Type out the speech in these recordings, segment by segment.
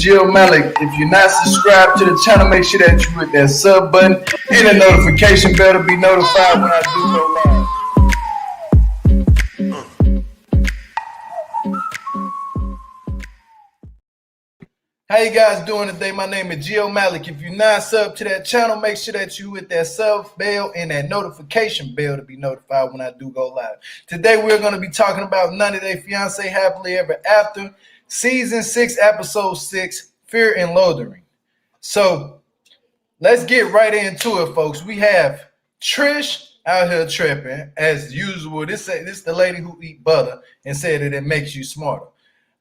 Jill Malik. If you're not subscribed to the channel, make sure that you hit that sub button and the notification bell to be notified when I do go live. How you guys doing today? My name is Jill Malik. If you're not subbed to that channel, make sure that you hit that sub bell and that notification bell to be notified when I do go live. Today we're going to be talking about 90 Day Fiance Happily Ever After, Season 6, Episode 6, Fear and Loathing. So let's get right into it, folks. We have Trish out here tripping as usual. This is the lady who eat butter and said that it makes you smarter.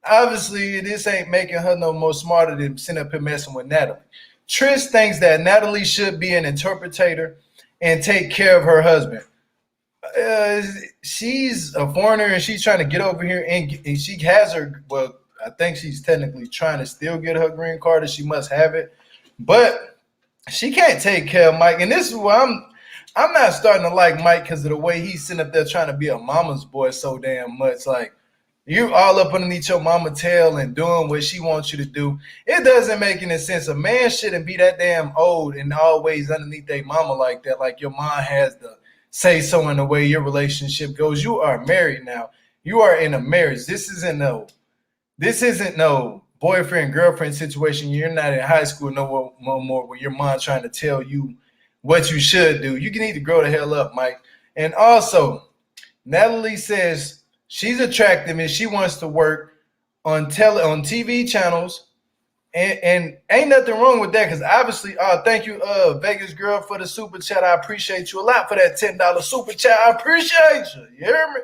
Obviously, this ain't making her no more smarter than sitting up here messing with Natalie. Trish thinks that Natalie should be an interpreter and take care of her husband. She's a foreigner and she's trying to get over here and she has her, well, I think she's technically trying to still get her green card and she must have it. But she can't take care of Mike. And this is why I'm not starting to like Mike because of the way he's sitting up there trying to be a mama's boy so damn much. Like, you all up underneath your mama tail and doing what she wants you to do. It doesn't make any sense. A man shouldn't be that damn old and always underneath their mama like that. Like your mom has to say so in the way your relationship goes. You are married now. You are in a marriage. This isn't no boyfriend girlfriend situation. You're not in high school no more where your mom trying to tell you what you should do. You need to grow the hell up, Mike. And also, Natalie says she's attractive and she wants to work on TV channels, and ain't nothing wrong with that because obviously, thank you, Vegas girl, for the super chat. I appreciate you a lot for that $10 super chat. I appreciate you. You hear me?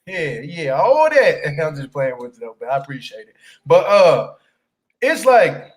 Yeah, all that. And I'm just playing with it though, but I appreciate it. But it's like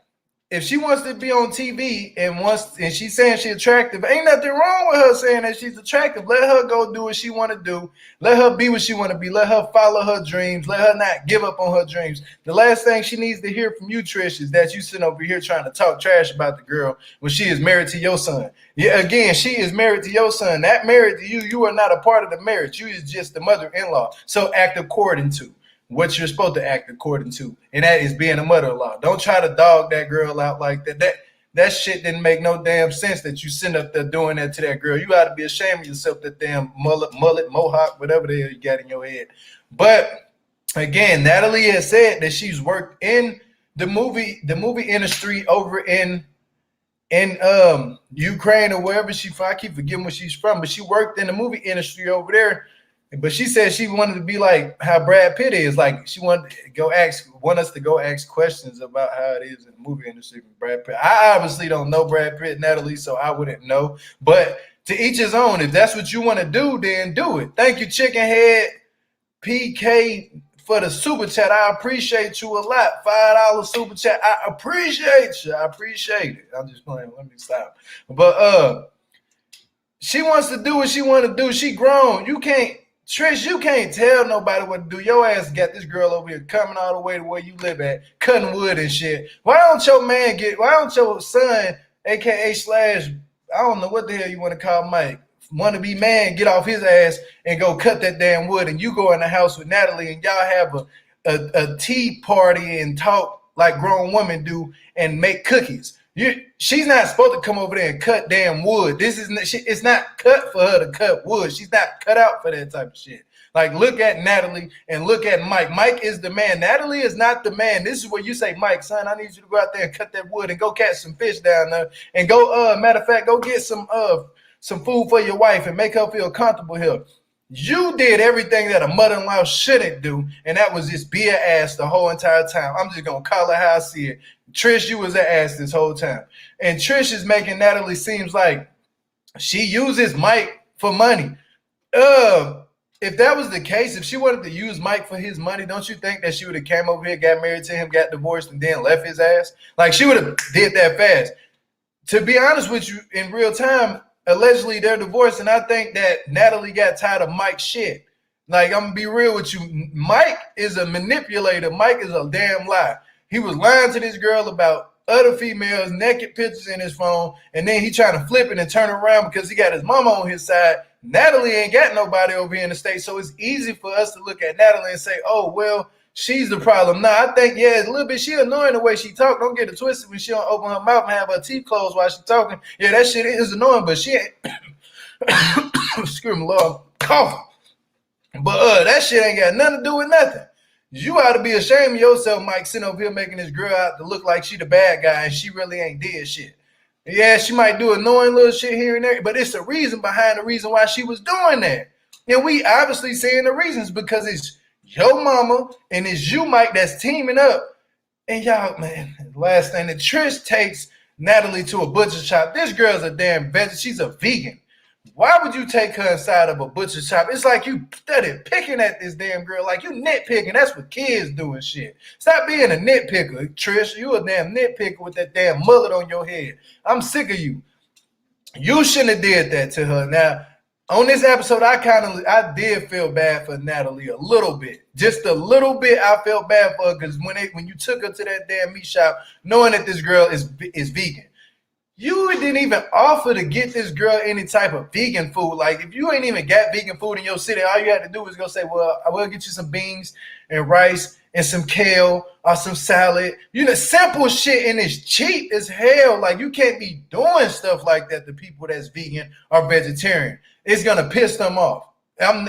if she wants to be on TV and she's saying she's attractive, ain't nothing wrong with her saying that she's attractive. Let her go do what she want to do. Let her be what she want to be. Let her follow her dreams. Let her not give up on her dreams. The last thing she needs to hear from you, Trish, is that you sitting over here trying to talk trash about the girl when she is married to your son. Yeah, again, she is married to your son. That married to you. You are not a part of the marriage. You is just the mother-in-law. So act according to what you're supposed to act according to, and that is being a mother-in-law. Don't try to dog that girl out like that. That shit didn't make no damn sense that you sitting up there doing that to that girl. You got to be ashamed of yourself, that damn mullet, mohawk, whatever the hell you got in your head. But again, Natalie has said that she's worked in the movie industry over in Ukraine or wherever I keep forgetting where she's from, but she worked in the movie industry over there. But she said she wanted to be like how Brad Pitt is. Like she want us to go ask questions about how it is in the movie industry with Brad Pitt. I obviously don't know Brad Pitt, Natalie, so I wouldn't know. But to each his own. If that's what you want to do, then do it. Thank you, Chicken Head PK, for the super chat. I appreciate you a lot. $5 super chat. I appreciate you. I appreciate it. I'm just playing. Let me stop. But she wants to do what she want to do. She grown. Trish, you can't tell nobody what to do. Your ass got this girl over here coming all the way to where you live at, cutting wood and shit. Why don't your son, aka / I don't know what the hell you want to call Mike, want to be man, get off his ass and go cut that damn wood, and you go in the house with Natalie and y'all have a tea party and talk like grown women do and make cookies. She's not supposed to come over there and cut damn wood. It's not cut for her to cut wood. She's not cut out for that type of shit. Like, look at Natalie and look at Mike. Mike is the man. Natalie is not the man. This is where you say, Mike, son, I need you to go out there and cut that wood and go catch some fish down there and go, matter of fact, go get some food for your wife and make her feel comfortable here. You did everything that a mother-in-law shouldn't do, and that was just be an ass the whole entire time. I'm just going to call it how I see it. Trish, you was an ass this whole time. And Trish is making Natalie seems like she uses Mike for money. If that was the case, if she wanted to use Mike for his money, don't you think that she would have came over here, got married to him, got divorced, and then left his ass? Like, she would have did that fast. To be honest with you, in real time, allegedly they're divorced, and I think that Natalie got tired of Mike's shit. Like, I'm going to be real with you. Mike is a manipulator. Mike is a damn lie. He was lying to this girl about other females, naked pictures in his phone, and then he trying to flip it and turn around because he got his mama on his side. Natalie ain't got nobody over here in the States, so it's easy for us to look at Natalie and say, oh, well, she's the problem. No, I think, yeah, a little bit. She annoying the way she talk. Don't get it twisted when she don't open her mouth and have her teeth closed while she talking. Yeah, that shit is annoying, but she ain't. Excuse me, Lord, coughing. But that shit ain't got nothing to do with nothing. You ought to be ashamed of yourself, Mike, sitting over here making this girl out to look like she the bad guy and she really ain't did shit. Yeah, she might do annoying little shit here and there, but it's a reason behind the reason why she was doing that. And we obviously saying the reasons because it's your mama and it's you, Mike, that's teaming up. And y'all, man, last thing, that Trish takes Natalie to a butcher shop. This girl's a damn vegetarian. She's a vegan. Why would you take her inside of a butcher shop? It's like you studied picking at this damn girl, like you nitpicking. That's what kids do and shit. Stop being a nitpicker, Trish. You a damn nitpicker with that damn mullet on your head. I'm sick of you. You shouldn't have did that to her. Now, on this episode, I did feel bad for Natalie a little bit. Just a little bit I felt bad for her because when you took her to that damn meat shop, knowing that this girl is vegan. You didn't even offer to get this girl any type of vegan food. Like, if you ain't even got vegan food in your city, all you had to do was go say, well, I will get you some beans and rice and some kale or some salad. You know, simple shit, and it's cheap as hell. Like, you can't be doing stuff like that to people that's vegan or vegetarian. It's going to piss them off. And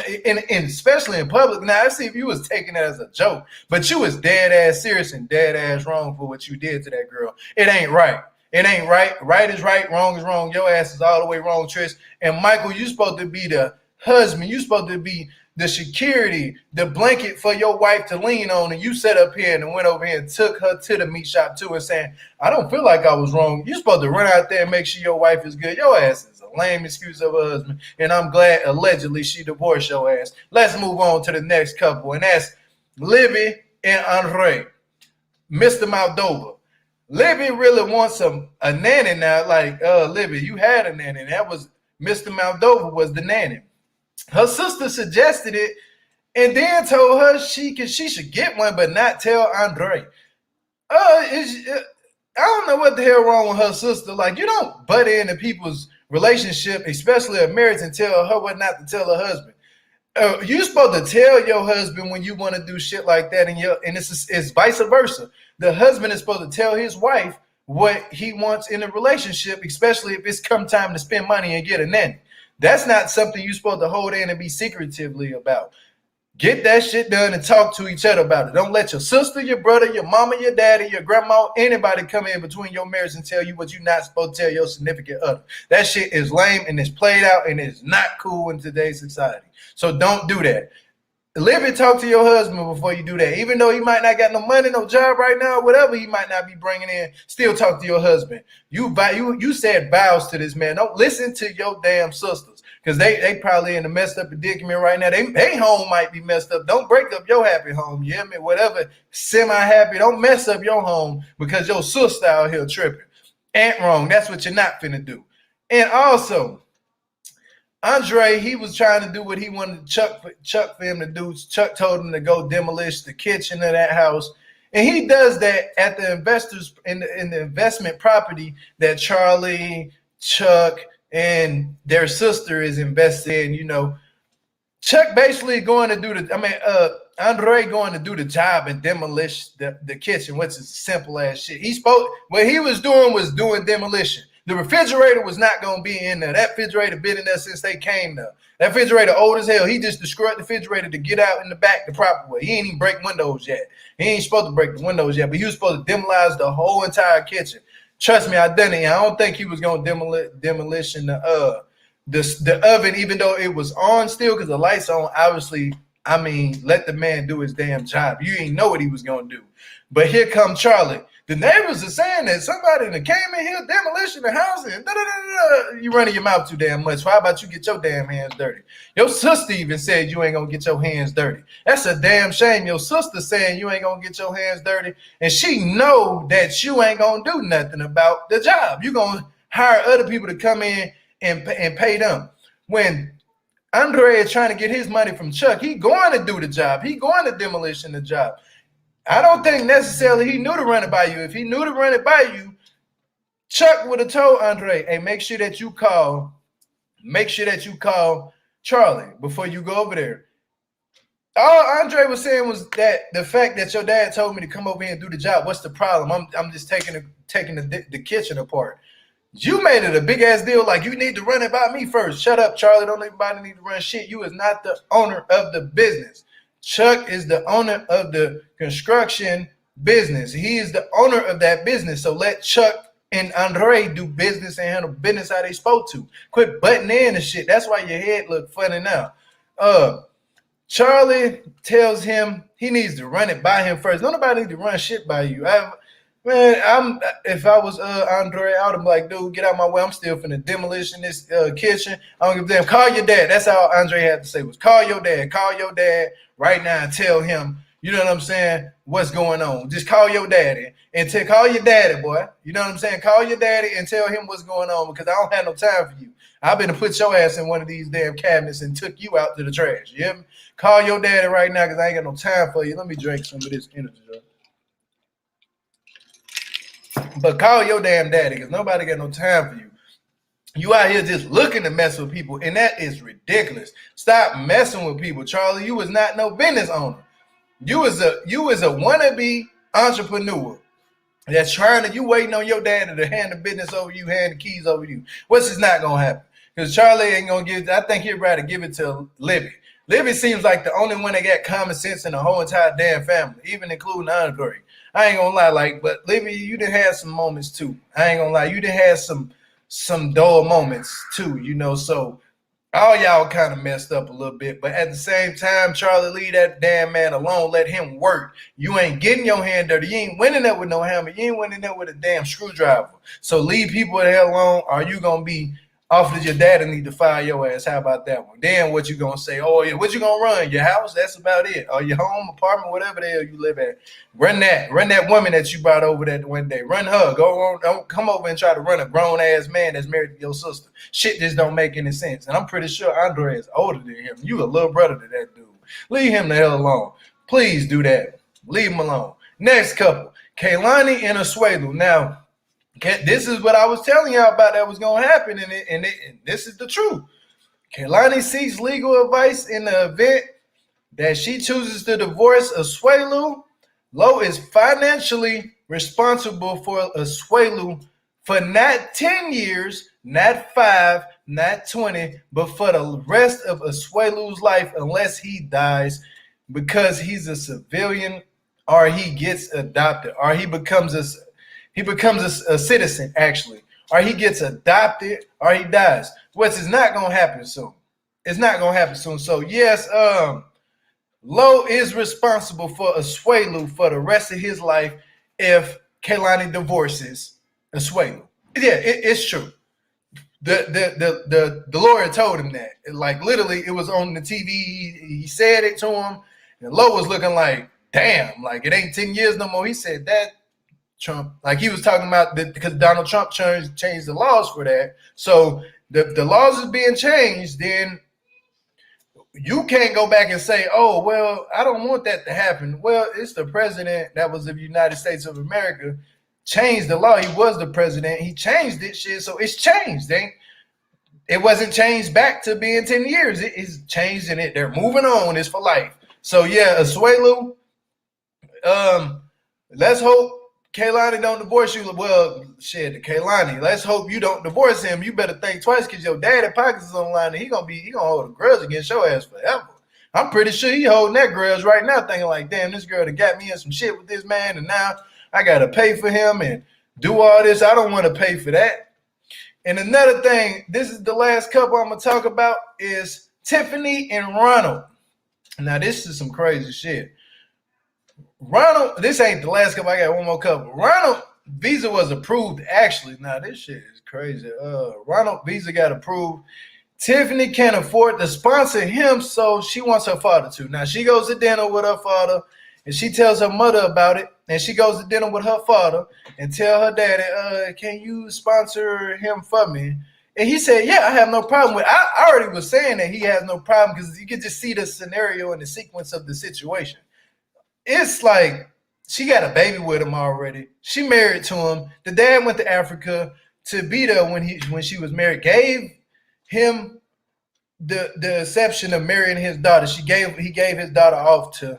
especially in public. Now, I see if you was taking it as a joke, but you was dead ass serious and dead ass wrong for what you did to that girl. It ain't right. It ain't right. Right is right. Wrong is wrong. Your ass is all the way wrong, Trish. And Michael, you supposed to be the husband. You supposed to be the security, the blanket for your wife to lean on. And you sat up here and went over here and took her to the meat shop too and saying, I don't feel like I was wrong. You supposed to run out there and make sure your wife is good. Your ass is a lame excuse of a husband. And I'm glad allegedly she divorced your ass. Let's move on to the next couple. And that's Libby and Andrei. Mr. Moldova. Libby really wants a nanny now. Like, Libby, you had a nanny. That was Mr. Moldova was the nanny. Her sister suggested it and then told her she should get one, but not tell Andrei. I don't know what the hell wrong with her sister. Like, you don't butt into people's relationship, especially a marriage, and tell her what not to tell her husband. You're supposed to tell your husband when you want to do shit like that, and it's vice versa. The husband is supposed to tell his wife what he wants in a relationship, especially if it's come time to spend money and get a nanny. That's not something you're supposed to hold in and be secretively about. Get that shit done and talk to each other about it. Don't let your sister, your brother, your mama, your daddy, your grandma, anybody come in between your marriage and tell you what you're not supposed to tell your significant other. That shit is lame and it's played out and it's not cool in today's society. So don't do that. Libby, talk to your husband before you do that. Even though he might not got no money, no job right now, whatever he might not be bringing in, still talk to your husband. You said vows to this man. Don't listen to your damn sisters because they probably in a messed up predicament right now. They home might be messed up. Don't break up your happy home. You hear me? Whatever semi-happy, don't mess up your home because your sister out here tripping. Ain't wrong. That's what you're not finna do. And also, Andrei, he was trying to do what he wanted Chuck for him to do. Chuck told him to go demolish the kitchen of that house. And he does that at the investors in the investment property that Charlie, Chuck, and their sister is invested in. You know, Chuck basically going to do Andrei going to do the job and demolish the kitchen, which is simple ass shit. What he was doing demolition. The refrigerator was not going to be in there. That refrigerator been in there since they came there. That refrigerator old as hell. He just destroyed the refrigerator to get out in the back the proper way. He ain't even break windows yet. He ain't supposed to break the windows yet, but he was supposed to demolish the whole entire kitchen. Trust me, I done it. I don't think he was going to demolition the oven, even though it was on still because the lights on. Obviously, let the man do his damn job. You ain't know what he was going to do. But here come Charlie. The neighbors are saying that somebody that came in here, demolition the house, and you running your mouth too damn much. How about you get your damn hands dirty? Your sister even said you ain't gonna get your hands dirty. That's a damn shame. Your sister saying you ain't gonna get your hands dirty, and she know that you ain't gonna do nothing about the job. You gonna hire other people to come in and pay them. When Andrei is trying to get his money from Chuck, he going to do the job. He going to demolition the job. I don't think necessarily he knew to run it by you. If he knew to run it by you, Chuck would have told Andrei, hey, make sure that you call Charlie before you go over there. All Andrei was saying was that the fact that your dad told me to come over here and do the job. What's the problem? I'm just taking the kitchen apart. You made it a big ass deal. Like, you need to run it by me first. Shut up, Charlie. Don't anybody need to run shit. You is not the owner of the business. Chuck is the owner of the construction business. He is the owner of that business. So let Chuck and Andrei do business and handle business how they supposed to. Quit butting in and shit. That's why your head look funny now. Charlie tells him he needs to run it by him first. Nobody need to run shit by you. If I was Andrei, I would have been like, dude, get out my way. I'm still finna demolition this kitchen. I don't give a damn. Call your dad. That's all Andrei had to say was call your dad. Call your dad right now and tell him, you know what I'm saying, what's going on. Just call your daddy and call your daddy, boy. You know what I'm saying? Call your daddy and tell him what's going on, because I don't have no time for you. I've been to put your ass in one of these damn cabinets and took you out to the trash. You hear me? Call your daddy right now, because I ain't got no time for you. Let me drink some of this energy drink. But call your damn daddy, because nobody got no time for you. You out here just looking to mess with people, and that is ridiculous. Stop messing with people, Charlie. You was not no business owner. You was a wannabe entrepreneur that's you waiting on your daddy to hand the business over you, hand the keys over you. What's just not gonna happen? Because Charlie ain't gonna give. I think he'd rather give it to Libby. Libby seems like the only one that got common sense in the whole entire damn family, even including Andrei. I ain't gonna lie, but Libby, you done had some moments too. I ain't gonna lie, you done had some dull moments too, you know. So all y'all kind of messed up a little bit, but at the same time, Charlie, leave that damn man alone. Let him work. You ain't getting your hand dirty. You ain't winning up with no hammer. You ain't winning up with a damn screwdriver. So leave people the hell alone, or you gonna be offered your daddy need to fire your ass. How about that one? Then what you gonna say? Oh yeah, what you gonna run? Your house? That's about it. Or your home, apartment, whatever the hell you live at. Run that woman that you brought over that one day. Run her. Go on. Don't come over and try to run a grown ass man that's married to your sister. Shit just don't make any sense. And I'm pretty sure Andrei is older than him. You a little brother to that dude. Leave him the hell alone. Please do that. Leave him alone. Next couple, Kalani and Asuelu. Now, this is what I was telling y'all about that was going to happen, and this is the truth. Kalani seeks legal advice in the event that she chooses to divorce Asuelu. Lo is financially responsible for Asuelu for not 10 years, not 5, not 20, but for the rest of Asuelu's life unless he dies, because he's a civilian, or he gets adopted, or he becomes a citizen, actually, or he gets adopted, or he dies, which is not going to happen soon. It's not going to happen soon. So, yes, Lo is responsible for Asuelu for the rest of his life if Kalani divorces Asuelu. Yeah, it's true. The lawyer told him that. Like, literally, it was on the TV. He said it to him, and Lo was looking like, damn, like, it ain't 10 years no more. He said that. Trump, like he was talking about because Donald Trump changed the laws for that. So the laws is being changed, then you can't go back and say, oh, well, I don't want that to happen. Well, it's the president that was of the United States of America changed the law. He was the president. He changed it, shit. So it's changed. It wasn't changed back to being 10 years. It is changed, and they're moving on. It's for life. So yeah, Asuelu, let's hope Kalani don't divorce you. Well, shit, Kalani, let's hope you don't divorce him. You better think twice, because your daddy pockets is online, and he gonna hold a grudge against your ass forever. I'm pretty sure he holding that grudge right now, thinking like, damn, this girl that got me in some shit with this man, and now I gotta pay for him and do all this. I don't want to pay for that. And another thing, this is the last couple I'm gonna talk about, is Tiffany and Ronald. Now, this is some crazy shit. Ronald, this ain't the last couple. I got one more couple. Ronald visa was approved. Actually, now this shit is crazy. Ronald visa got approved. Tiffany can't afford to sponsor him, so she wants her father to. Now she goes to dinner with her father, and she tells her mother about it. And she goes to dinner with her father and tell her daddy, can you sponsor him for me? And he said, yeah, I have no problem with it. I already was saying that he has no problem, because you can just see the scenario and the sequence of the situation. It's like she got a baby with him already. She married to him. The dad went to Africa to be there when she was married. Gave him the exception of marrying his daughter. He gave his daughter off to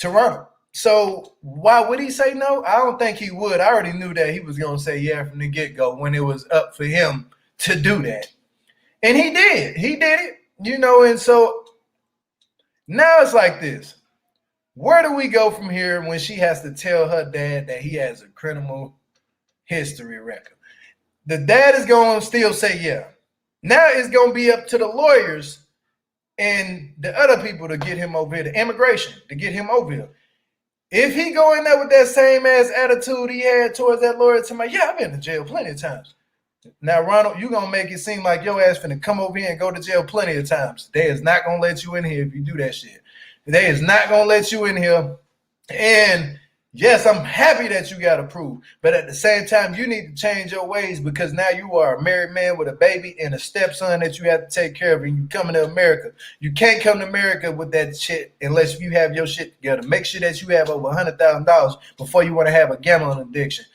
Ronald. So why would he say no? I don't think he would. I already knew that he was gonna say yeah from the get-go when it was up for him to do that. And he did. He did it, and so now it's like this. Where do we go from here when she has to tell her dad that he has a criminal history record? The dad is going to still say yeah. Now it's going to be up to the lawyers and the other people to get him over here, the immigration, to get him over here. If he go in there with that same ass attitude he had towards that lawyer, to my, yeah, I've been to jail plenty of times. Now, Ronald, you're going to make it seem like your ass finna come over here and go to jail plenty of times. They is not going to let you in here if you do that shit. They is not going to let you in here. And yes, I'm happy that you got approved. But at the same time, you need to change your ways because now you are a married man with a baby and a stepson that you have to take care of. And you coming to America. You can't come to America with that shit unless you have your shit together. Make sure that you have over $100,000 before you want to have a gambling addiction.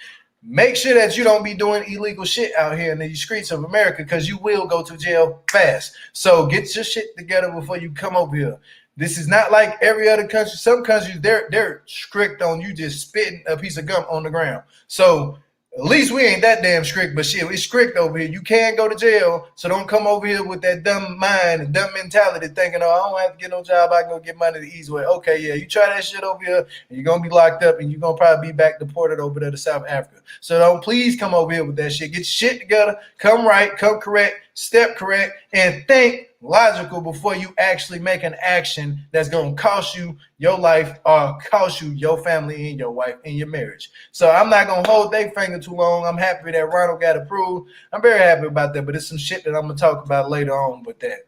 Make sure that you don't be doing illegal shit out here in the streets of America because you will go to jail fast. So get your shit together before you come over here. This is not like every other country. Some countries, they're strict on you just spitting a piece of gum on the ground. So at least we ain't that damn strict, but shit, it's strict over here. You can't go to jail, so don't come over here with that dumb mind and dumb mentality thinking, oh, I don't have to get no job, I can go get money the easy way. Okay, yeah, you try that shit over here, and you're going to be locked up, and you're going to probably be back deported over there to South Africa. So don't please come over here with that shit. Get your shit together, come right, come correct, step correct, and think logical before you actually make an action that's going to cost you your life or cost you your family and your wife and your marriage. So I'm not going to hold their finger too long. I'm happy that Ronald got approved. I'm very happy about that, but it's some shit that I'm going to talk about later on with that.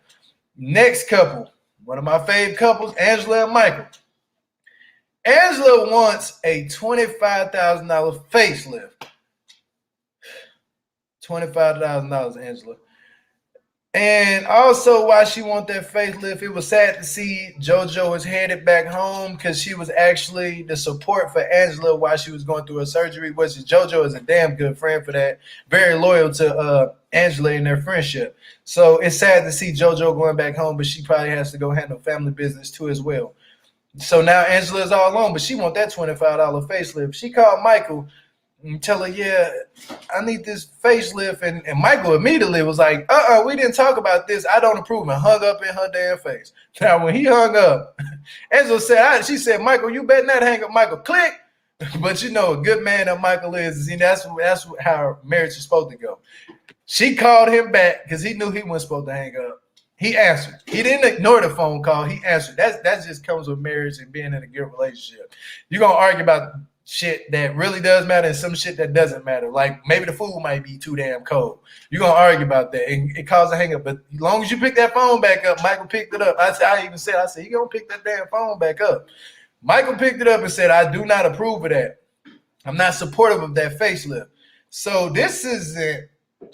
Next couple, one of my favorite couples, Angela and Michael. Angela wants a $25,000 facelift. $25,000, Angela. And also why she want that facelift, it was sad to see JoJo is headed back home because she was actually the support for Angela while she was going through her surgery, which is JoJo is a damn good friend for that. Very loyal to Angela in their friendship. So it's sad to see JoJo going back home, but she probably has to go handle family business too as well. So now Angela is all alone, but she want that $25 facelift. She called Michael and tell her, yeah, I need this facelift. And Michael immediately was like, we didn't talk about this. I don't approve, and hung up in her damn face. Now, when he hung up, Angela said, she said, Michael, you better not hang up. Michael, click. But a good man that Michael is, that's how marriage is supposed to go. She called him back because he knew he wasn't supposed to hang up. He answered. He didn't ignore the phone call. He answered. That just comes with marriage and being in a good relationship. You're going to argue about shit that really does matter and some shit that doesn't matter. Like maybe the food might be too damn cold. You're going to argue about that and it caused a hang up. But as long as you pick that phone back up, Michael picked it up. I said, you going to pick that damn phone back up. Michael picked it up and said, I do not approve of that. I'm not supportive of that facelift. So this isn't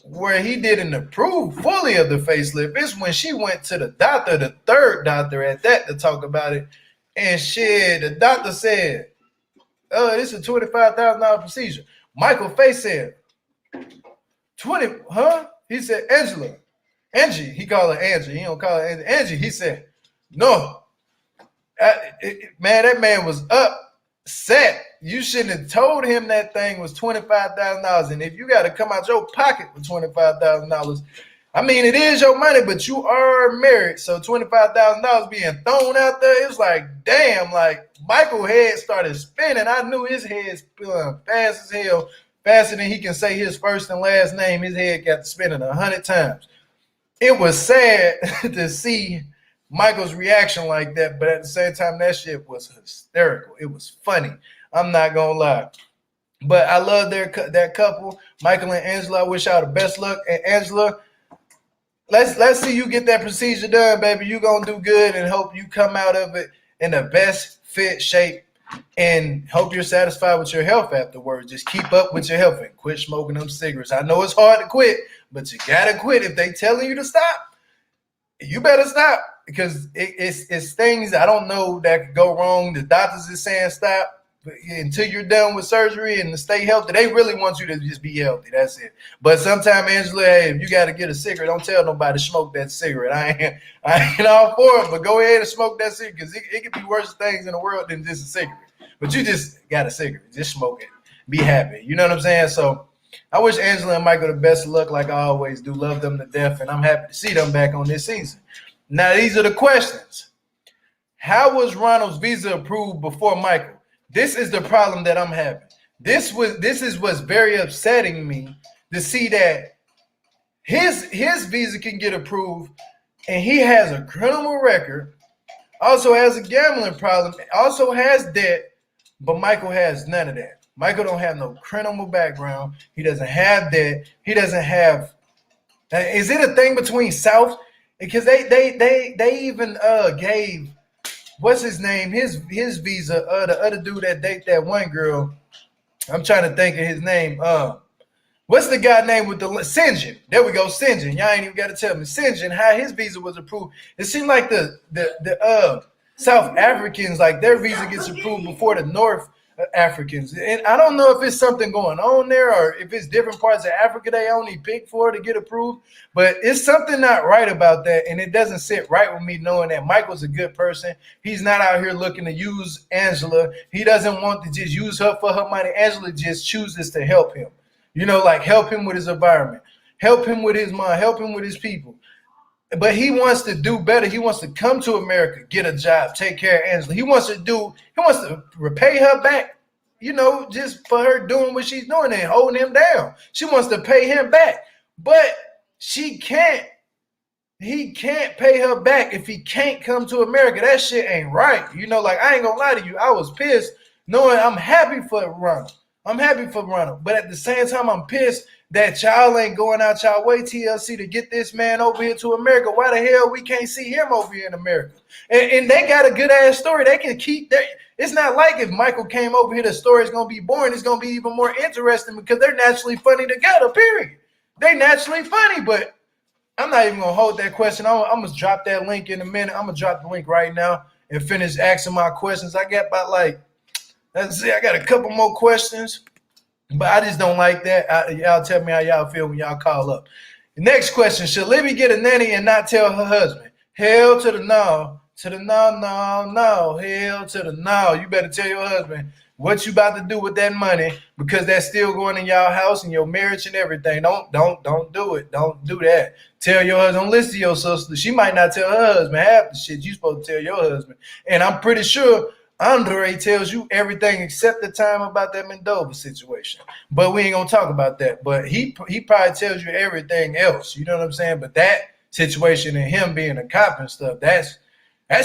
where he didn't approve fully of the facelift. It's when she went to the doctor, the third doctor at that, to talk about it. And shit, the doctor said, this is a $25,000 procedure. Michael Face said, 20, huh? He said, Angela. Angie. He called her Angie. He don't call her Angie. Angie, he said, no. Man, that man was upset. You shouldn't have told him that thing was $25,000. And if you got to come out your pocket for $25,000, I mean, it is your money, but you are married. So $25,000 being thrown out there, it's like, damn, like Michael's head started spinning. I knew his head spinning fast as hell, faster than he can say his first and last name. His head got spinning 100 times. It was sad to see Michael's reaction like that, but at the same time, that shit was hysterical. It was funny. I'm not going to lie. But I love that couple, Michael and Angela. I wish y'all the best luck. And Angela, let's see you get that procedure done, baby. You're going to do good and hope you come out of it in the best fit shape and hope you're satisfied with your health afterwards. Just keep up with your health and quit smoking them cigarettes. I know it's hard to quit, but you got to quit. If they telling you to stop, you better stop because it's things I don't know that could go wrong. The doctors is saying stop. until you're done with surgery and to stay healthy. They really want you to just be healthy. That's it. But sometimes, Angela, hey, if you got to get a cigarette, don't tell nobody to smoke that cigarette. I ain't all for it, but go ahead and smoke that cigarette because it could be worse things in the world than just a cigarette. But you just got a cigarette. Just smoke it. Be happy. You know what I'm saying? So I wish Angela and Michael the best of luck like I always do. Love them to death, and I'm happy to see them back on this season. Now, these are the questions. How was Ronald's visa approved before Michael? This is the problem that I'm having. This is what's very upsetting me to see that his visa can get approved and he has a criminal record, also has a gambling problem, also has debt, but Michael has none of that. Michael don't have no criminal background. He doesn't have that. He doesn't have. Is it a thing between South? Because they even gave what's his name his visa. The other dude that date that one girl. I'm trying to think of his name. What's the guy name with the Sinjin? There we go, Sinjin. Y'all ain't even got to tell me Sinjin how his visa was approved. It seemed like the South Africans, like their visa gets approved before the North Africans, and I don't know if it's something going on there or if it's different parts of Africa they only pick for to get approved, but it's something not right about that, and it doesn't sit right with me knowing that Michael's a good person. He's not out here looking to use Angela. He doesn't want to just use her for her money. Angela just chooses to help him, like help him with his environment, help him with his mind, help him with his people. But he wants to do better. He wants to come to America, get a job, take care of Angela. He wants to repay her back, just for her doing what she's doing and holding him down. She wants to pay him back. But he can't pay her back if he can't come to America. That shit ain't right. I ain't gonna lie to you. I was pissed knowing I'm happy for Ronald. But at the same time, I'm pissed that y'all ain't going out y'all way, TLC, to get this man over here to America. Why the hell we can't see him over here in America? And they got a good ass story. They can keep that. It's not like if Michael came over here, the story is gonna be boring. It's gonna be even more interesting because they're naturally funny together. Period. They naturally funny, but I'm not even gonna hold that question. I'm gonna drop that link in a minute. I'm gonna drop the link right now and finish asking my questions. I got about I got a couple more questions. But I just don't like that. Y'all tell me how y'all feel when y'all call up. The next question, should Libby get a nanny and not tell her husband? Hell to the no. To the no. Hell to the no. You better tell your husband what you about to do with that money because that's still going in y'all house and your marriage and everything. Don't do it. Don't do that. Tell your husband, don't listen to your sister. She might not tell her husband half the shit you supposed to tell your husband. And I'm pretty sure Andrei tells you everything except the time about that Mendoza situation. But we ain't going to talk about that. But he probably tells you everything else. You know what I'm saying? But that situation and him being a cop and stuff, that's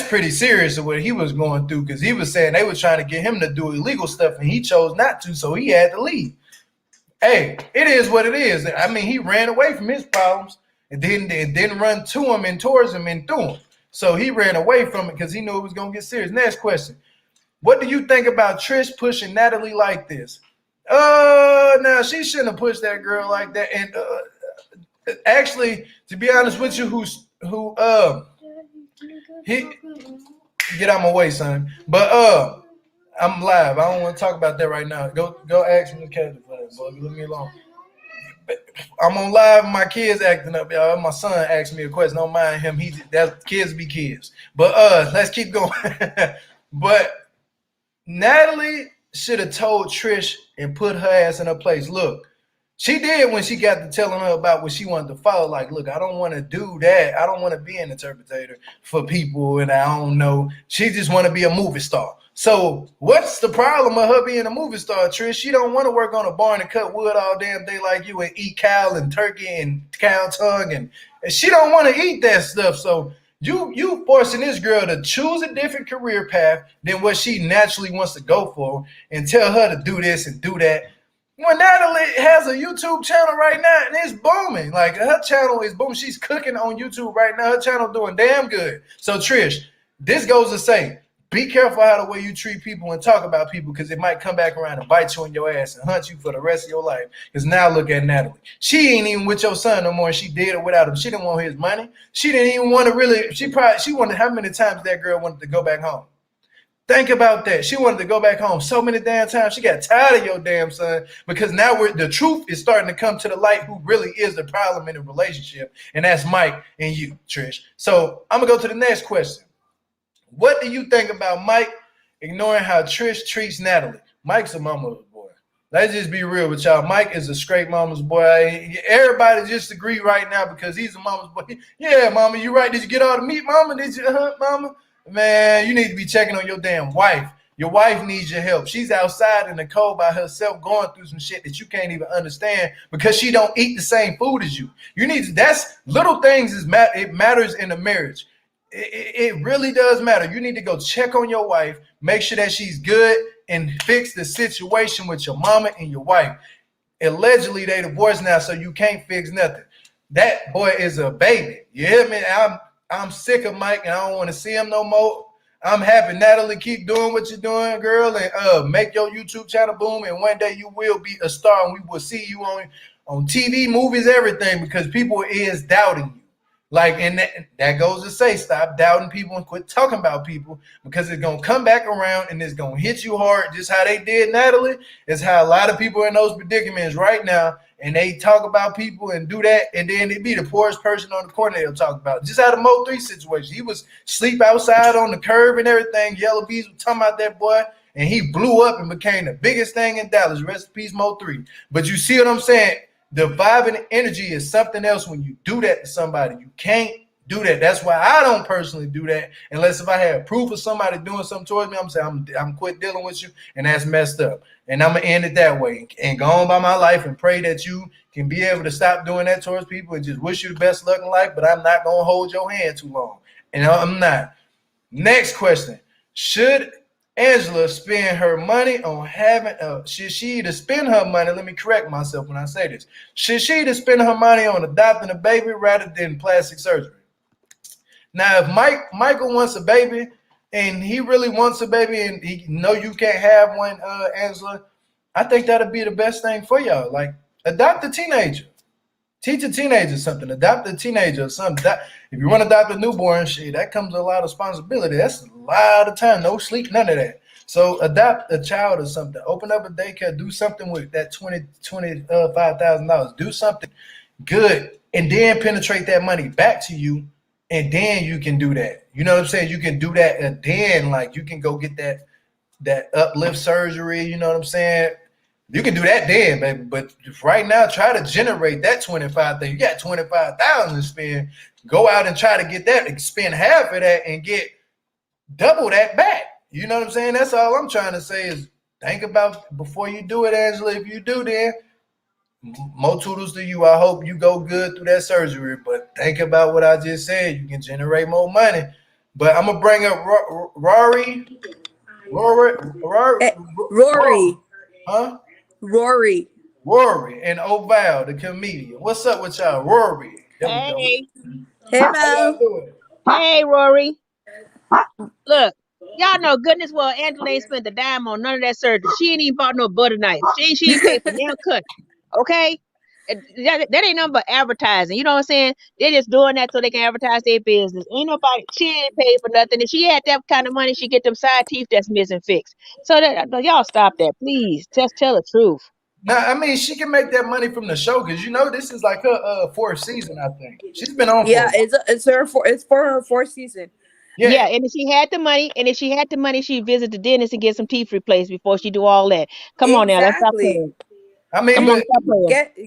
pretty serious of what he was going through because he was saying they were trying to get him to do illegal stuff and he chose not to, so he had to leave. Hey, it is what it is. I mean, he ran away from his problems and didn't run to him and towards him and through him. So he ran away from it because he knew it was going to get serious. Next question. What do you think about Trish pushing Natalie like this? Now she shouldn't have pushed that girl like that. And actually, to be honest with you, he get out my way, son. But I'm live. I don't want to talk about that right now. Go ask me for that, boy. Leave me alone. I'm on live. My kids acting up, y'all. My son asked me a question. Don't mind him. Kids be kids. But let's keep going. But Natalie should have told Trish and put her ass in her place. Look, she did when she got to telling her about what she wanted to follow. Like, look, I don't want to do that. I don't want to be an interpreter for people, and I don't know. She just want to be a movie star. So what's the problem of her being a movie star, Trish? She don't want to work on a barn and cut wood all damn day like you and eat cow and turkey and cow tongue, and she don't want to eat that stuff. So You forcing this girl to choose a different career path than what she naturally wants to go for and tell her to do this and do that. When Natalie has a YouTube channel right now and it's booming. Like her channel is booming. She's cooking on YouTube right now. Her channel doing damn good. So Trish, this goes to say, be careful how the way you treat people and talk about people because it might come back around and bite you in your ass and hunt you for the rest of your life. Because now look at Natalie. She ain't even with your son no more. And she did it without him. She didn't want his money. She didn't even want to really. She wanted how many times that girl wanted to go back home. Think about that. She wanted to go back home so many damn times. She got tired of your damn son because now the truth is starting to come to the light who really is the problem in the relationship. And that's Mike and you, Trish. So I'm going to go to the next question. What do you think about Mike ignoring how Trish treats Natalie? Mike's a mama's boy. Let's just be real with y'all. Mike is a straight mama's boy. Everybody just agree right now because he's a mama's boy. Yeah, mama, you right. Did you get all the meat, mama? Did you, mama? Man, you need to be checking on your damn wife. Your wife needs your help. She's outside in the cold by herself going through some shit that you can't even understand because she don't eat the same food as you. You need to, that's little things it matters in a marriage. It really does matter. You need to go check on your wife, make sure that she's good, and fix the situation with your mama and your wife. Allegedly, they divorced now, so you can't fix nothing. That boy is a baby. You hear me? I'm sick of Mike, and I don't want to see him no more. I'm happy, Natalie, keep doing what you're doing, girl, and make your YouTube channel boom, and one day you will be a star, and we will see you on TV, movies, everything, because people is doubting you. Like, and that goes to say, stop doubting people and quit talking about people, because it's going to come back around and it's going to hit you hard. Just how they did Natalie is how a lot of people in those predicaments right now, and they talk about people and do that, and then it be the poorest person on the corner they'll talk about. Just how the Mo 3 situation. He was sleep outside on the curb and everything. Yellow Bees were talking about that boy, and he blew up and became the biggest thing in Dallas. Rest in peace, Mo 3. But you see what I'm saying? The vibe and energy is something else when you do that to somebody. You can't do that. That's why I don't personally do that unless if I have proof of somebody doing something towards me. I'm saying I'm quit dealing with you, and that's messed up. And I'm gonna end it that way and go on by my life and pray that you can be able to stop doing that towards people and just wish you the best luck in life. But I'm not gonna hold your hand too long, and I'm not. Next question: should Angela spend her money on having should she to spend her money? Let me correct myself when I say this. Should she to spend her money on adopting a baby rather than plastic surgery? Now, if Michael wants a baby and he really wants a baby and he know you can't have one, Angela, I think that'll be the best thing for y'all. Like, adopt a teenager. Teach a teenager something. Adopt a teenager or something. If you want to adopt a newborn, shit, that comes with a lot of responsibility. That's a lot of time. No sleep, none of that. So adopt a child or something. Open up a daycare. Do something with that $25,000. Do something good, and then penetrate that money back to you, and then you can do that. You know what I'm saying? You can do that, and then like you can go get that uplift surgery. You know what I'm saying? You can do that then, baby. But right now, try to generate that 25 thing. You got 25,000 to spend. Go out and try to get that. Spend half of that and get double that back. You know what I'm saying? That's all I'm trying to say is think about before you do it, Angela. If you do, then more toodles to you. I hope you go good through that surgery. But think about what I just said. You can generate more money. But I'm gonna bring up Rory. Rory. Huh? Rory and Oval, the comedian. What's up with y'all? Rory. There we go. Hey, Mel. Hey, Rory. Look, y'all know goodness well Angela ain't spent a dime on none of that surgery. She ain't even bought no butter knife. She ain't paid for nail cut. Okay? That ain't nothing but advertising. You know what I'm saying? They're just doing that so they can advertise their business. She ain't paid for nothing. If she had that kind of money, she get them side teeth that's missing fixed. So y'all stop that, please. Just tell the truth. Now, I mean, she can make that money from the show because this is like her fourth season. I think she's been on. Yeah, it's for her fourth season. Yeah, and if she had the money, she'd visit the dentist and get some teeth replaced before she do all that. Come on now, let's stop playing. I mean,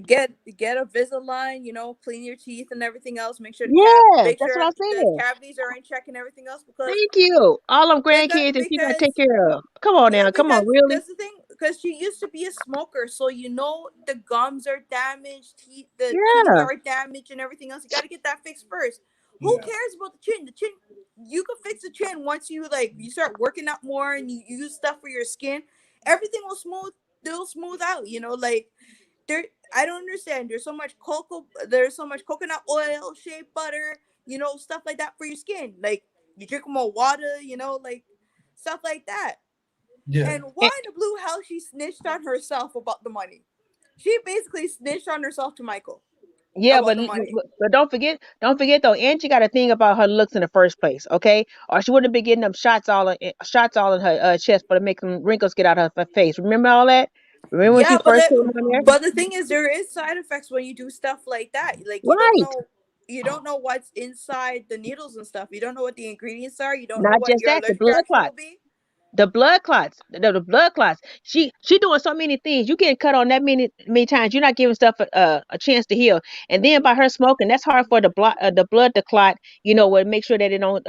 get a Invisalign, clean your teeth and everything else. Make sure the cavities are in check and everything else. Because thank you, all them grandkids that she gotta take care of. Come on now, come on, really? That's the thing, because she used to be a smoker, so the gums are damaged, teeth are damaged, and everything else. You got to get that fixed first. Who cares about the chin? The chin, you can fix the chin once you start working out more and you use stuff for your skin. Everything will smooth out. I don't understand. There's so much coconut oil, shea butter, stuff like that for your skin. Like, you drink more water, stuff like that. Yeah. And why in the blue hell she snitched on herself about the money? She basically snitched on herself to Michael. Yeah, about the money. but don't forget though, Angie got a thing about her looks in the first place, okay? Or she wouldn't be getting them shots all in her chest, but to make them wrinkles get out of her face. Remember all that? Remember when she Yeah, but first came on there? the thing is, there is side effects when you do stuff like that. Like Right. you don't know what's inside the needles and stuff. You don't know what the ingredients are. You don't know Not what just your that, the allergic blood reaction will clots. be. The blood clots, the blood clots. She doing so many things. You getting cut on that many times. You're not giving stuff a chance to heal. And then by her smoking, that's hard for the blood to clot. Where make sure that it don't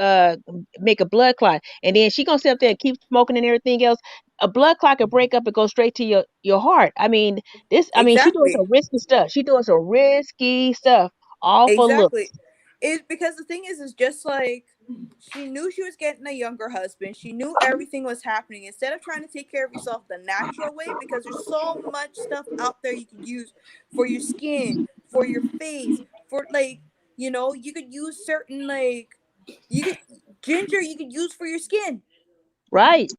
make a blood clot. And then she gonna sit up there and keep smoking and everything else. A blood clot can break up and go straight to your heart. I mean, she doing Exactly. some risky stuff. She doing some risky stuff, all for Exactly. looks. It's because the thing is just like she knew she was getting a younger husband. She knew everything was happening. Instead of trying to take care of yourself the natural way, because there's so much stuff out there you could use for your skin, for your face, for you could use certain you could ginger you could use for your skin. Right.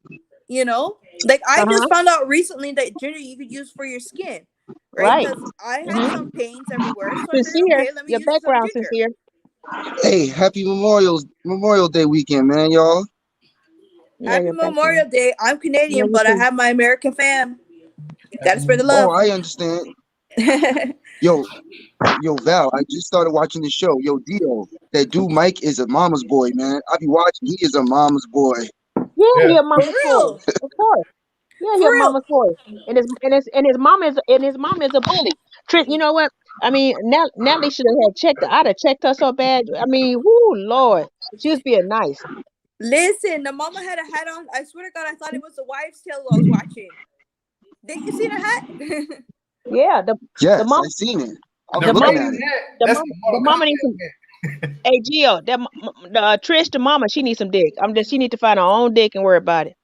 Like I Uh-huh. just found out recently that ginger you could use for your skin, right? Right. Because I had Mm-hmm. some pains everywhere, so I figured, Sincere. okay, let me Your use some background ginger. sincere. Hey, happy Memorial Day weekend, man, y'all. Yeah, Happy your Memorial background. Day. I'm Yeah, Canadian, you but I too. have my American fam. Gotta spread the Oh, love. I understand. Yo, Val, I just started watching the show. Yo, Dio, that dude Mike is a mama's boy, man. I be watching. He is a mama's boy. Yeah, Yeah. he a For mama's boy. real. Of course. Yeah, he For a real. mama's boy. And his mom is a bully. Trish, you know what? I mean, Natalie should have checked her. I'd have checked her so bad. I mean, whoo, Lord. She was being nice. Listen, the mama had a hat on. I swear to God, I thought it was a wives' tale I was watching. Didn't you see the hat? Yeah, the Yes, mom I seen it. I The was the looking mom at raven it. hat. the That's mom the the Mortal mama needs some. Kombat. Hey, Gio, Trish, the mama, she needs some dick. She need to find her own dick and worry about it.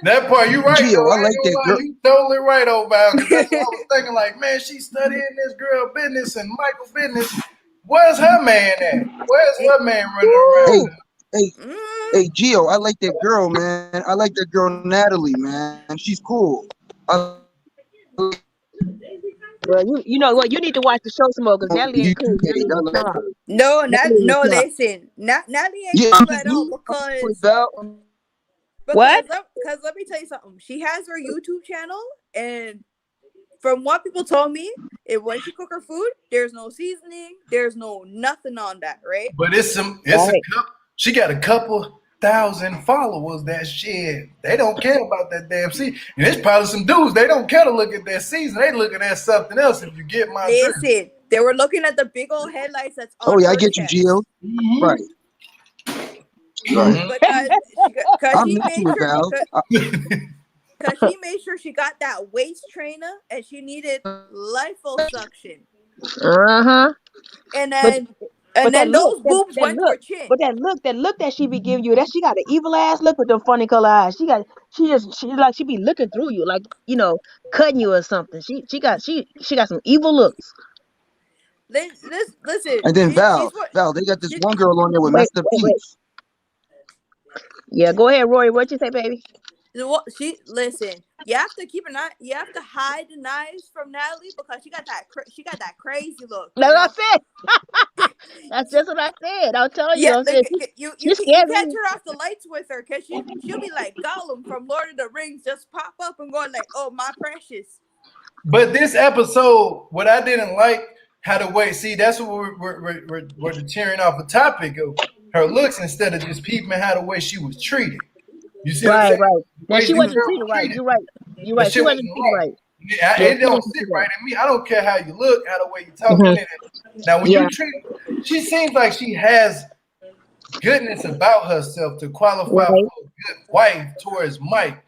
That part, you right Gio, though. I I ain't like that gonna lie, girl. you totally right, old Val. Because that's what I was thinking. Like, man, she's studying this girl business and Michael business. Where's her man at? Where's her man running around? Hey, Woo! hey, Mm, hey, Gio, I like that girl, man. I like that girl Natalie, man. She's cool. I Well, you know what? You need to watch the show some more because on Natalie ain't cool. YouTube page. Natalie I is like smart. her. no, Natalie is smart. listen. Natalie ain't Yeah, cool she's at all new. because Val. What? let me tell you something. She has her YouTube channel, and from what people told me, when she cook her food, there's no seasoning, there's no nothing on that, right? But Right. she got a couple thousand followers that shit. They don't care about that damn season. And there's probably some dudes, they don't care to look at that season. They looking at something else if you get my drift. Listen, they were looking at the big old headlights that's Oh on yeah, I her get you, chest. Gio. Right, right. Mm-hmm. Because I'm she into made it, sure Val. because she made sure she got that waist trainer and she needed liposuction. Uh-huh. And But then but that look, those boobs that went to look, her chin. but that look that she be giving you, that she got an evil ass look with them funny color eyes. She be looking through you like cutting you or something. She got some evil looks. Listen, And then she's what Val, they got this she, one girl on there with Wait, messed up wait, wait. teeth. Yeah, go ahead, Rory. What you say, baby? listen. You have to keep an eye. You have to hide the knives from Natalie because she got that crazy look. That's what I said. That's just what I said. I'll tell you. Yeah, I'm saying like she you scared can't me. turn off the lights with her because she'll be like Gollum from Lord of the Rings, just pop up and going like, "Oh my precious." But this episode, what I didn't like, how the way, see, that's what we're tearing off a topic of her looks instead of just peeping how the way she was treated. You see what I'm Right, saying? right. The Now way she this wasn't girl treated was right. treated. You're right. You're The right. She shit wasn't wasn't treated right. right. Yeah, Yeah, it she don't wasn't sit treated right right. in me. I don't care how you look, how the way you talking. Now, when Yeah. you treat, she seems like she has goodness about herself to qualify Right. for a good wife towards Mike.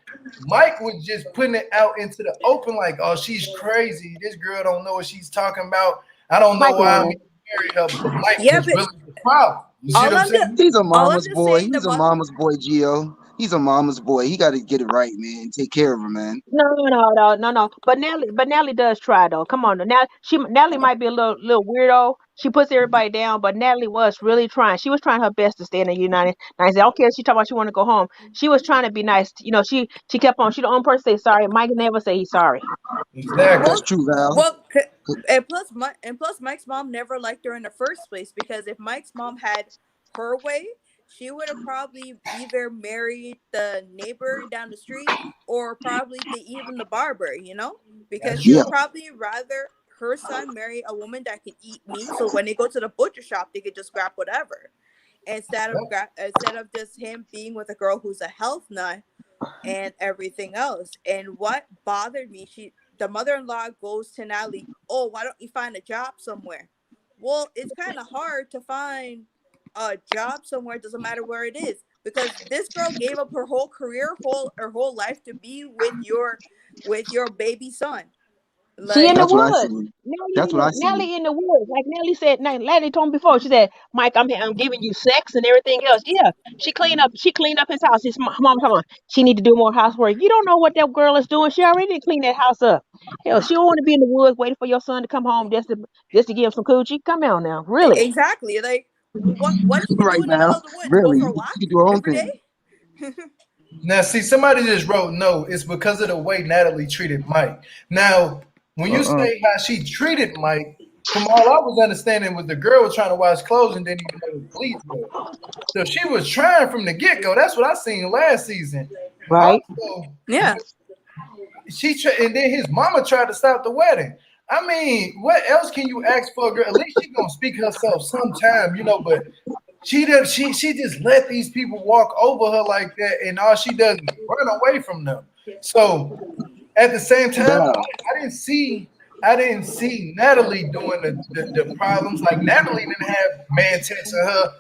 Mike was just putting it out into the open, like, oh, she's crazy. This girl don't know what she's talking about. I don't know Mike why I'm lying. married her, but Mike Yeah, was but really the problem. You see all what I'm I'm saying? just He's a all I'm mama's just boy. saying, He's a mama's boy, Gio. He's a mama's boy. He got to get it right, man. Take care of her, man. No. But Natalie does try though. Come on, Natalie might be a little weirdo. She puts everybody down, but Natalie was really trying. She was trying her best to stay in the United States. I don't care if she talking about she want to go home. She was trying to be nice. You know, she kept on. She the only person to say sorry. Mike never say he's sorry. Exactly. That's true, Val. Well, plus Mike's mom never liked her in the first place, because if Mike's mom had her way, she would have probably either married the neighbor down the street or probably even the barber, you know, because she would probably rather her son marry a woman that can eat meat, so when they go to the butcher shop, they could just grab whatever, instead of just him being with a girl who's a health nut and everything else. And what bothered me, the mother-in-law goes to Natalie, oh, why don't you find a job somewhere? Well, it's kind of hard to find a job somewhere. It doesn't matter where it is, because this girl gave up her whole career, her whole life to be with your baby son. She in the That's what I woods. see. That's what I see. Natalie in the woods. Like Natalie told me before. She said, Mike, I'm giving you sex and everything else. Yeah. She cleaned up his house. His mom told her she need to do more housework. You don't know what that girl is doing. She already did clean that house up. Hell, she don't want to be in the woods waiting for your son to come home just to give him some coochie. Come on now. Really? Exactly. Like, what you can Right, do in the middle Val. of the woods? Really, Go for a walk she can do her own every thing. day? Now, see, somebody just wrote, no, it's because of the way Natalie treated Mike. Now, when you say how she treated Mike, from all I was understanding was the girl was trying to wash clothes and didn't even know the police were. So she was trying from the get-go. That's what I seen last season. Right. Also, Yeah. And then his mama tried to stop the wedding. I mean, what else can you ask for a girl? At least she's gonna speak herself sometime, you know, but she just let these people walk over her like that, and all she does is run away from them. So at the same time, I didn't see Natalie doing the problems. Like, Natalie didn't have man texting her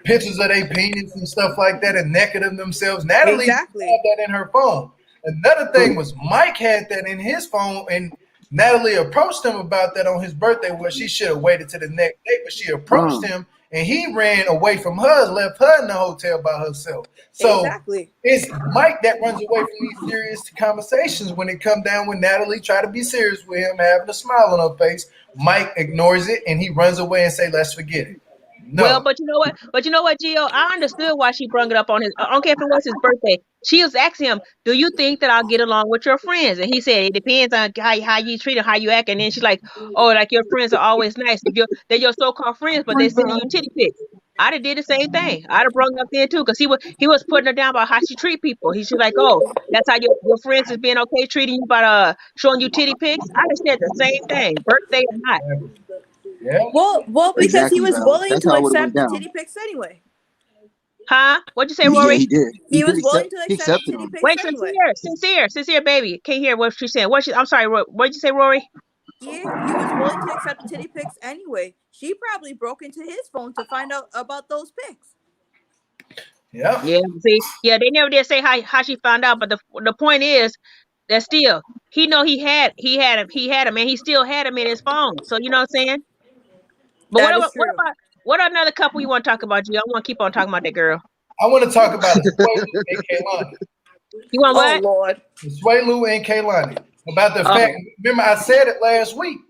pictures of their penis and stuff like that and naked of themselves. Natalie had that in her phone. Another thing was Mike had that in his phone, and Natalie approached him about that on his birthday, where she should have waited to the next day, but she approached him and he ran away from her and left her in the hotel by herself. So it's Mike that runs away from these serious conversations when it come down when Natalie try to be serious with him, having a smile on her face. Mike ignores it and he runs away and say, let's forget it. No. Well, but you know what, Gio? I understood why she brought it up on his. I don't care if it was his birthday. She was asking him, "Do you think that I'll get along with your friends?" And he said, "It depends on how you treat them, how you act." And then she's like, "Oh, like your friends are always nice. They're your so-called friends, but they're sending you titty pics." I'd have did the same thing. I'd have brought it up there too, because he was putting her down about how she treat people. He's like, "Oh, that's how your friends is being okay treating you by showing you titty pics." I'd have said the same thing, birthday or not. Yeah. Well, because Exactly, he was Val. willing That's to how it would've accept went the down. titty pics anyway. Huh? What'd you say, Rory? Yeah, he did. He was willing to He accept accepted the titty him. pics Wait, anyway. sincere, baby. Can't hear what she's saying. I'm sorry. What did you say, Rory? Yeah, he was willing to accept the titty pics anyway. She probably broke into his phone to find out about those pics. Yeah. Yeah. See, yeah, they never did say how she found out, but the point is that still he had him, and he still had him in his phone. So you know what I'm saying? But That is true. what another couple you want to talk about, G? I want to keep on talking about that girl. I want to talk about Asuelu and Kalani. You want what? Oh Lord. Asuelu and Kalani. About the fact, remember I said it last week.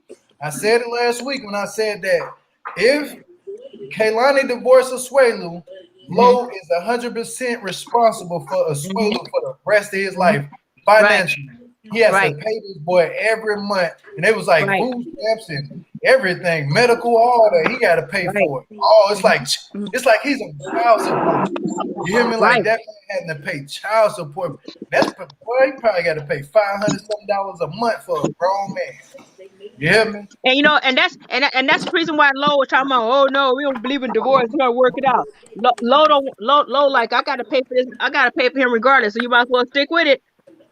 I said it last week when I said that if Kalani divorced Asuelu, Lo is 100% responsible for Asuelu for the rest of his life financially. He has to pay this boy every month, and it was like food stamps and everything, medical, all that. He got to pay for it. Oh, it's like he's on child support. You hear me? Like that man had to pay child support. That's boy, he probably got to pay $500 a month for a grown man. You hear me? And you know, and that's the reason why Lo was talking about, oh no, we don't believe in divorce, we gotta work it out. Lo like, I gotta pay for this, I gotta pay for him regardless, so you might as well stick with it.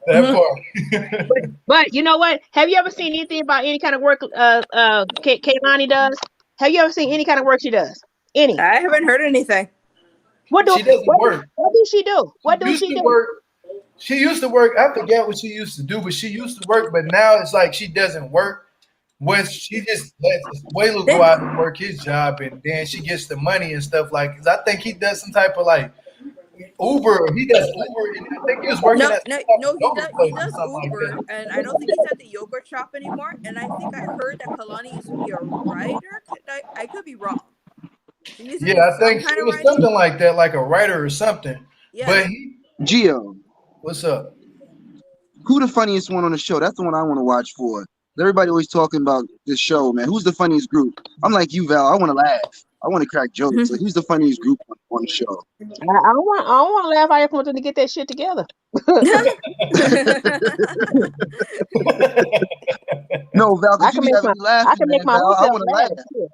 That part. But you know what? Have you ever seen anything about any kind of work Kalani does? Have you ever seen any kind of work she does? Any? I haven't heard anything. She doesn't work. What does she do? What does she do? She used to work. I forget what she used to do, but she used to work. But now it's like she doesn't work. When she just lets Asuelu go out and work his job, and then she gets the money and stuff like. Cause I think he does some type of like Uber. He does Uber. And I think he was working No, at no, some no. yogurt He place or does something like Uber, that. and I don't think he's at the yogurt shop anymore. And I think I heard that Kalani used to be a writer. I could be wrong. She used to Yeah, do I some think kind it of was writing. something like that, like a writer or something. Yeah. But he, Gio, what's up? who the funniest one on the show? That's the one I want to watch for. Everybody always talking about this show, man. Who's the funniest group? I'm like you, Val. I want to laugh. I want to crack jokes. So who's the funniest group on the show? I don't want to laugh. I just want them to get that shit together. No, Val, I because you can be make having my me laughing, man, own Val. I self want to laugh. laugh. Shit.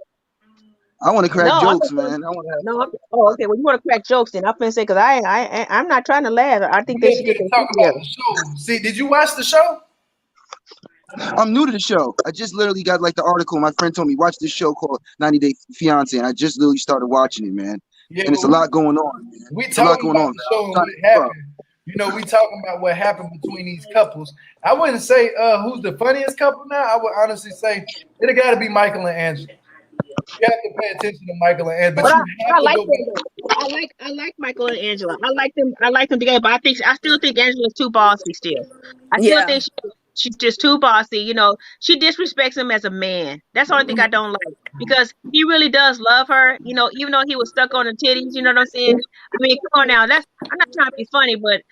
I want to crack No, jokes, man. I want to have no. fun. Okay. Well, you want to crack jokes, then I'm finna say because I'm not trying to laugh. I think they We should get ain't their finna talk shit about together. the show. See, did you watch the show? I'm new to the show. I just literally got like the article. My friend told me watch this show called 90 Day Fiance, and I just literally started watching it, man. Yeah, And it's a well, lot going on, man. we It's a lot talking going about on, the Val. show I'm and trying what to keep up. happened. We talking about what happened between these couples. I wouldn't say who's the funniest couple now. I would honestly say it got to be Michael and Angela. You have to pay attention to Michael and Angela, but But you have I to like go them back. though. I like Michael and Angela. I like them together. But I still think Angela's too bossy. Still, I still Yeah, think she's just too bossy. You know, she disrespects him as a man. That's the only thing I don't like because he really does love her. You know, even though he was stuck on the titties. You know what I'm saying? I mean, come on now. I'm not trying to be funny, but.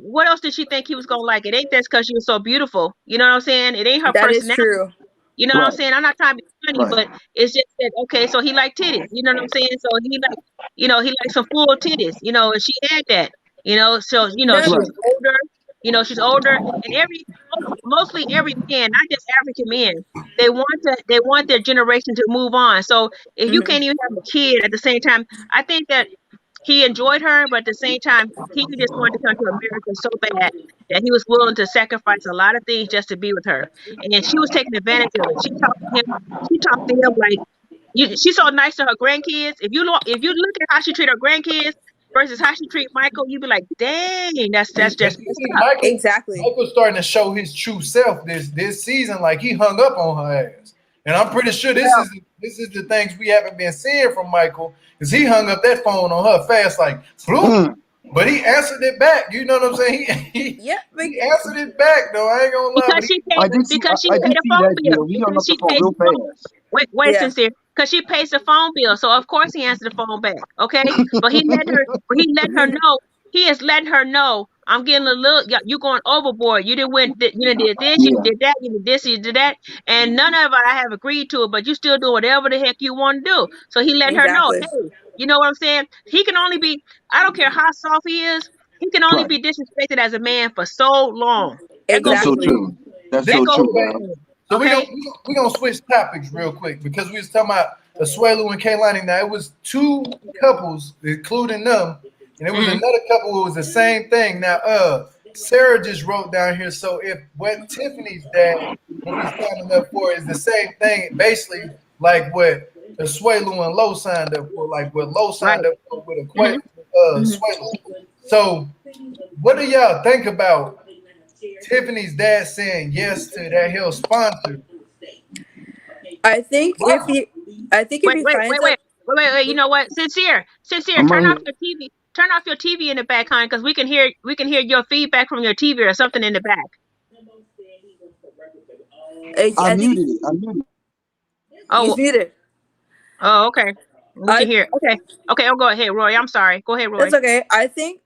What else did she think he was gonna like? It ain't that's because she was so beautiful. You know what I'm saying? It ain't her that is personality. true. You know what I'm Right, saying? I'm not trying to be funny, right. but it's just that okay. So he liked titties. You know what I'm saying? So he like, he liked some full titties. You know, and she had that. You know, so No, she's Right. older. You know, she's older, and mostly every man, not just African men, they want their generation to move on. So if you mhm. can't even have a kid at the same time, I think that he enjoyed her, but at the same time, he just wanted to come to America so bad that he was willing to sacrifice a lot of things just to be with her. And then she was taking advantage of it. She talked to him like she's so nice to her grandkids. If you look at how she treat her grandkids versus how she treat Michael, you'd be like, dang, that's But just you messed see, up. Exactly. Michael's starting to show his true self this season. Like he hung up on her ass, and I'm pretty sure Well, this is the things we haven't been seeing from Michael, because he hung up that phone on her fast, like bloop. Mm. But he answered it back. You know what I'm saying? Yeah, He answered it back though. I ain't gonna lie, but because he she paid I did see. because she I paid did a see phone that bill deal. He hung because up the she phone pays real the phone. fast. Wait, yeah, sincere, because she pays the phone bill, so of course he answered the phone back. Okay, but he let her know. He is letting her know. I'm getting a little. You going overboard. You didn't win. You done did this. You Yeah. did that. You did this. You did that. And none of it I have agreed to it. But you still do whatever the heck you want to do. So he let her know. exactly. Hey, you know what I'm saying? He can only be. I don't care how soft he is. He can only Right. be disrespected as a man for so long. That goes That's for so Exactly. women. true. That's this That so is goes true, for okay. Val. women. So Okay. we gonna switch topics real quick because we was talking about Asuelu and Kalani. Now it was two couples, including them, and it was Hmm. another couple who was the same thing. Now, Sarah just wrote down here. So if what Tiffany's dad will be signing up for is the same thing, basically like what Asuelu and Lowe signed up for, like what Lowe signed Right. up for with Hmm. Mhm. Asuelu. So what do y'all think about Tiffany's dad saying yes to that he'll sponsor? I think if Well, he, I think if wait, he wait, finds wait, a, wait, wait, wait, wait. You know what? Sincere. I'm right Turn off here. your TV. Turn off your TV in the back, hon, because we can hear your feedback from your TV or something in the back. I I think muted it. I muted he's Oh, muted. oh, okay. We can I hear. Okay, okay. Oh, go ahead, Roy. I'm sorry. Go ahead, It's Roy. okay. I think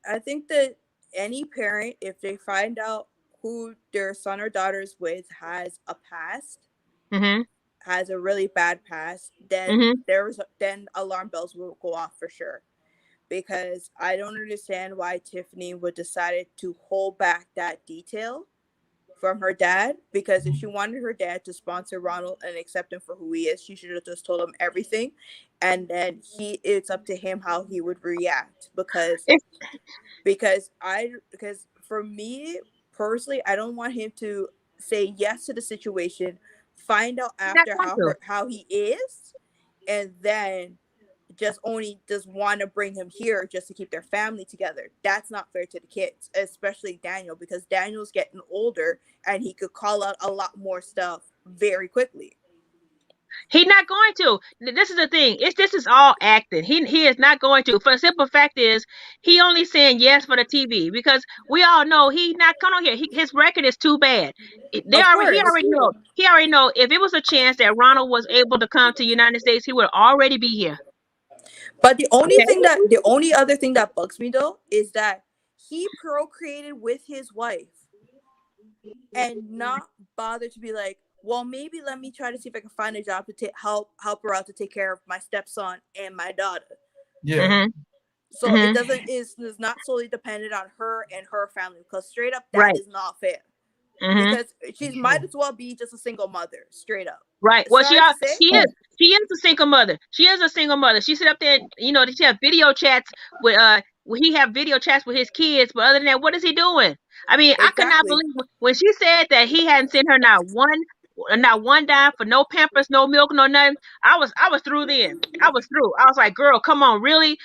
that any parent, if they find out who their son or daughter's with has a past, Mm-hmm. has a really bad past, then Mm-hmm. then alarm bells will go off for sure. Because I don't understand why Tiffany would decided to hold back that detail from her dad. Because if she wanted her dad to sponsor Ronald and accept him for who he is, she should have just told him everything, and then it's up to him how he would react. It's Because for me personally, I don't want him to say yes to the situation, find out not after going to. how he is, and then just want to bring him here just to keep their family together. That's not fair to the kids, especially Daniel, because Daniel's getting older and he could call out a lot more stuff very quickly. He's not going to. This is the thing. This is all acting. He is not going to. For the simple fact is, he only saying yes for the TV because we all know he not coming on here. His record is too bad. He Of already course. know. He already know if it was a chance that Ronald was able to come to the United States, he would already be here. But the only Okay? the only other thing that bugs me though is that he procreated with his wife and not bother to be like, well, maybe let me try to see if I can find a job to help her out to take care of my stepson and my daughter. Yeah. Mhm. So Mhm. it doesn't is not solely dependent on her and her family, because straight up that Right. is not fair. Mhm. Because she might as well be just a single mother, straight up. Right. Well, she Sorry to say. is a single mother. She is a single mother. She sit up there, you know, she have video chats with he have video chats with his kids, but other than that, what is he doing? I mean, I could not Exactly. believe when she said that he hadn't sent her not one dime for no Pampers, no milk, no nothing. I was through then. I was through. I was like, girl, come on, really?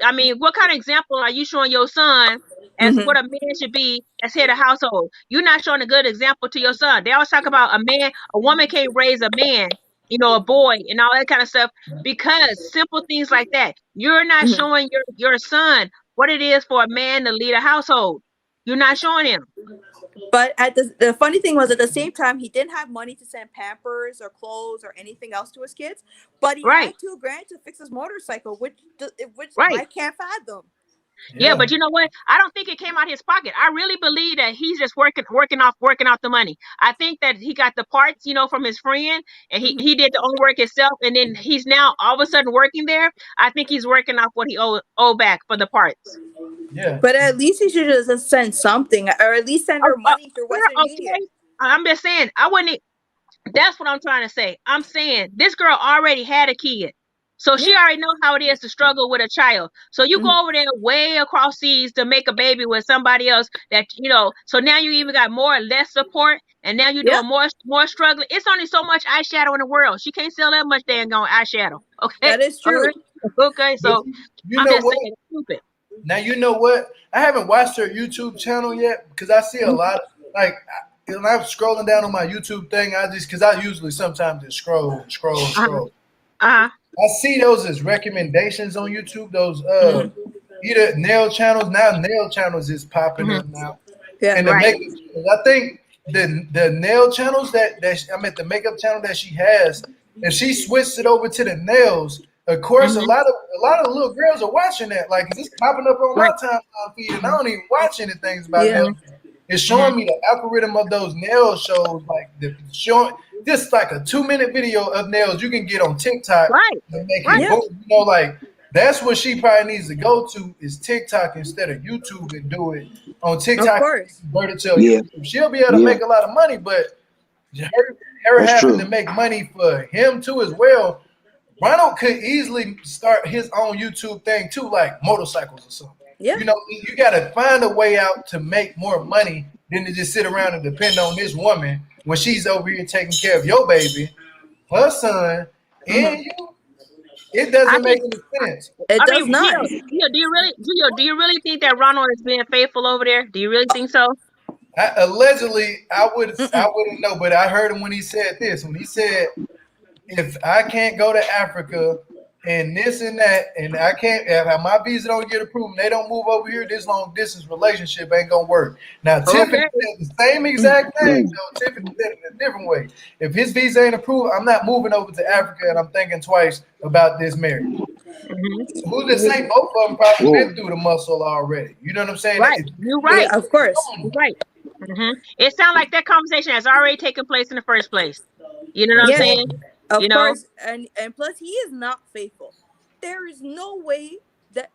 I mean, what kind of example are you showing your son as Mhm. what a man should be as head of household? You're not showing a good example to your son. They always talk about a woman can't raise a man, you know, a boy and all that kind of stuff, because simple things like that. You're not Mhm. showing your son what it is for a man to lead a household. You're not showing him. But at the funny thing was, at the same time, he didn't have money to send Pampers or clothes or anything else to his kids. But he Right, had $2,000 to fix his motorcycle, which right. I can't fathom. Yeah, but you know what? I don't think it came out his pocket. I really believe that he's just working off the money. I think that he got the parts, you know, from his friend, and Mhm. he did the own work himself, and then he's now all of a sudden working there. I think he's working off what he owe back for the parts. Yeah. But at least he should just send something, or at least send her money through Western Yeah, Union. okay. I'm just saying, I wouldn't. That's what I'm trying to say. I'm saying this girl already had a kid. So she Yeah. already knows how it is to struggle with a child. So you Mhm. go over there way across seas to make a baby with somebody else that, you know, so now you even got more or less support, and now you're Yeah. doing more struggling. It's only so much eyeshadow in the world. She can't sell that much dang on eyeshadow. Okay? That is All true. right? Okay, But so you I'm know just what? saying it's stupid. Now you know what? I haven't watched her YouTube channel yet because I see a lot of like when I'm scrolling down on my YouTube thing. Because I usually sometimes just scroll. Uh-huh. Uh-huh. I see those as recommendations on YouTube. Those Mhm. either nail channels. Now nail channels is popping Mm-hmm. up now, Yeah. and the Right. makeup channels. I think the nail channels the makeup channel that she has, if she switched it over to the nails, of course Mm-hmm. a lot of little girls are watching that. Like it's popping up on my Right. timeline feed, and I don't even watch any things about Yeah. nails. It's showing me the algorithm of those nail shows, like showing just like a 2-minute video of nails you can get on TikTok Right. and make Right. it Yeah. boom. You know, like that's what she probably needs to go to is TikTok instead of YouTube and do it on Of TikTok. course. Convert it to Yeah, YouTube. She'll be able to yeah, make a lot of money, but her that's having true. to make money for him too as well. Ronald could easily start his own YouTube thing too, like motorcycles or something. Yeah. You know, you got to find a way out to make more money than to just sit around and depend on this woman when she's over here taking care of your baby, her son, Mhm. and you. It I doesn't make think any sense. It I does mean, not. Do you really think that Ronald is being faithful over there? Do you really think so? Allegedly, I Mm-mm. wouldn't know, but I heard him when he said this. When he said, "If I can't go to Africa and this and that, and I can't, if my visa don't get approved, and they don't move over here, this long distance relationship ain't gonna work." Now, Tiffany Okay. said the same exact thing. Mm. Though Tiffany said it in a different way. If his visa ain't approved, I'm not moving over to Africa, and I'm thinking twice about this marriage. Hmm. Who's to say both of them probably Whoa. been through the muscle already? You know what I'm saying? Right. You're Yeah. right. Of course. You're right. It sounds like that conversation has already taken place in the first place. You know what I'm Yeah. saying? Exactly. You Of know? course. And plus, he is not faithful. There is no way that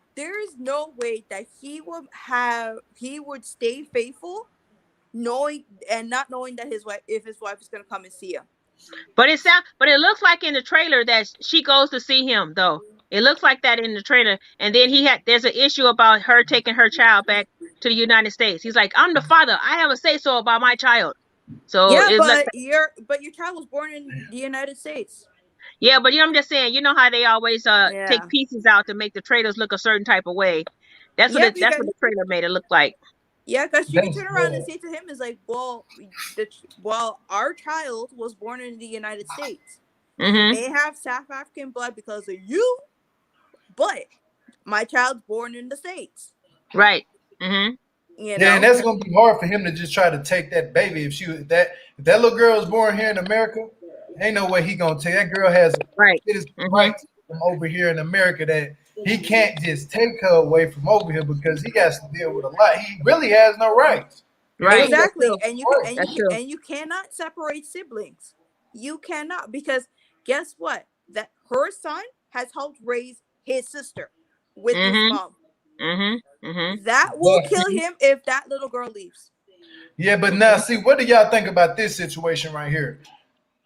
he would stay faithful, knowing and not knowing that his wife is gonna come and see him. But it looks like in the trailer that she goes to see him though. It looks like that in the trailer. And then there's an issue about her taking her child back to the United States. He's like, I'm the father. I have a say so about my child. So Yeah, it's like, but your child was born in the United States. yeah, but I'm just saying, you know how they always take Yeah. pieces out to make the trailers look a certain type of way. Yeah, That's because what the trailer made it look like. she could That's turn around and say to him is like, well, our child was born in the United States. He may have South African blood because of you, but my child's born in the States. Right. You know? Yeah, and that's gonna be hard for him to just try to take that baby. If that little girl is born here in America, ain't no way he gonna take that girl has Right. rights from over here in America that he can't just take her away from over here because he has to deal with a lot. He really has no rights. Right. Exactly. And you cannot separate siblings. You cannot, because guess what? That her son has helped raise his sister with his mom. That will kill him if that little girl leaves. Yeah, but now see, what do y'all think about this situation right here?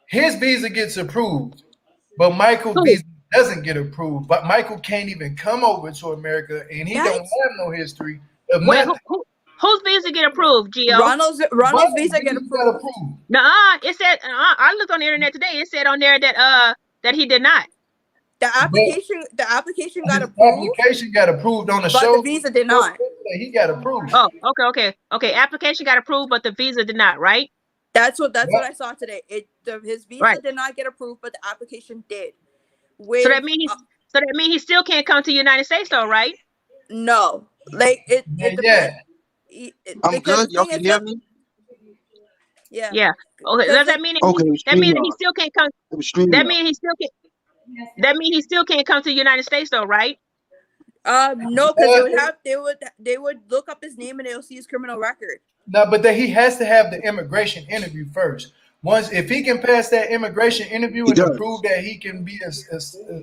His visa gets approved, but Michael's visa doesn't get approved. But Michael can't even come over to America, and he don't have no history of nothing. Whose visa get approved, Gio? Ronald's visa get approved. Nuh-uh. It said I looked on the internet today. It said on there that he did not. The application got approved. Application got approved on the but show. The visa did not. He got approved. Oh, okay. Application got approved, but the visa did not. Right? That's what I saw today. His visa did not get approved, but the application did. So that means he still can't come to the United States, though, right? No, like it. I'm good. Y'all can hear me? Yeah. Okay. Does that mean that means he still can't come? That means he still can't. That means he still can't come to the United States, though, right? No, because they would look up his name and they'll see his criminal record. No, but he has to have the immigration interview first. If he can pass that immigration interview and prove that he can be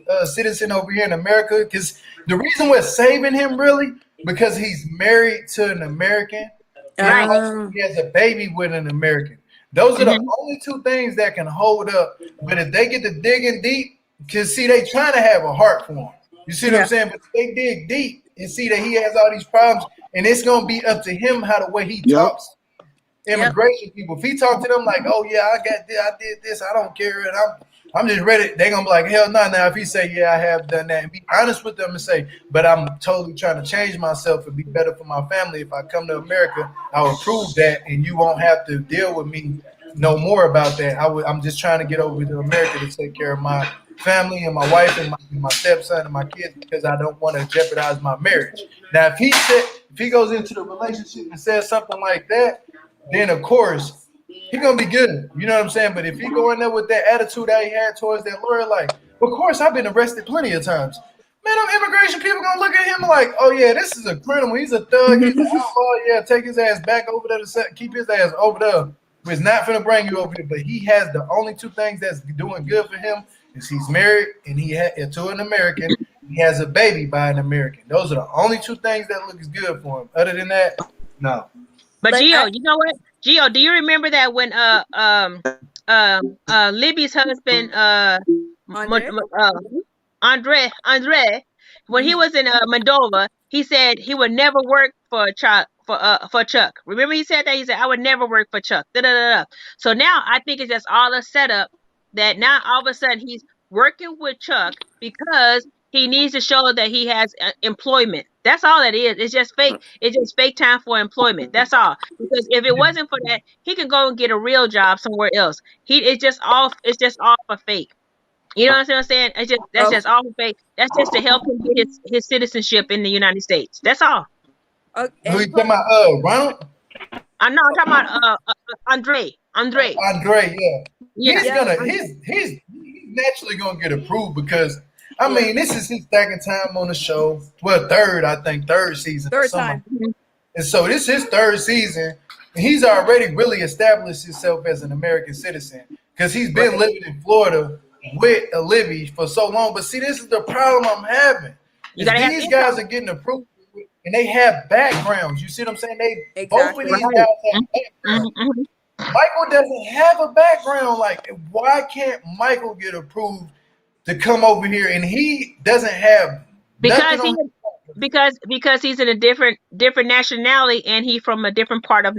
a citizen over here in America, because the reason we're saving him really because he's married to an American, and he has a baby with an American. Those are the only two things that can hold up. But if they get to digging deep, because see, they trying to have a heart for him. You see what I'm saying? But they dig deep and see that he has all these problems, and it's gonna be up to him how the way he talks. Immigration people, if he talk to them like, "Oh yeah, I got this, I did this, I don't care, and I'm just ready," they gonna be like, "Hell no!" Now if he say, "Yeah, I have done that," and be honest with them and say, "But I'm totally trying to change myself and be better for my family. If I come to America, I will prove that, and you won't have to deal with me no more about that. I'm just trying to get over to America to take care of my family and my wife and my stepson and my kids because I don't want to jeopardize my marriage." Now, if he goes into the relationship and says something like that, then of course he's gonna be good. You know what I'm saying? But if he go in there with that attitude that he had towards that lawyer, like, of course I've been arrested plenty of times. Man, them immigration people gonna look at him like, "Oh yeah, this is a criminal. He's a thug. He's an outlaw. Yeah, take his ass back over there to keep his ass over there. It's not gonna bring you over there." But he has the only two things that's doing good for him is he's married and he had to an American. He has a baby by an American. Those are the only two things that looks good for him. Other than that, no. But Gio, you know what? Gio, do you remember that when Libby's husband Andrei, when he was in Moldova, he said he would never work for Chuck. Remember he said that? He said, "I would never work for Chuck." So now I think it's just all a setup that now all of a sudden he's working with Chuck because he needs to show that he has employment. That's all it is. It's just fake. It's just fake time for employment. That's all. Because if it wasn't for that, he could go and get a real job somewhere else. It's just all for fake. You know what I'm saying? That's just all for fake. That's just to help him get his citizenship in the United States. That's all. Who you talking about? Ronald? I'm talking about Andrei. Andrei, yeah. He's naturally gonna get approved because I mean this is his second time on the show. Well, third season. Third time. And so this is his third season, and he's already really established himself as an American citizen because he's been living in Florida with Libby for so long. But see, this is the problem I'm having. These guys are getting approved. And they have backgrounds. You see what I'm saying? Both of these guys have backgrounds. Michael doesn't have a background. Like, why can't Michael get approved to come over here? And he doesn't have because he's in a different nationality and he's from a different part of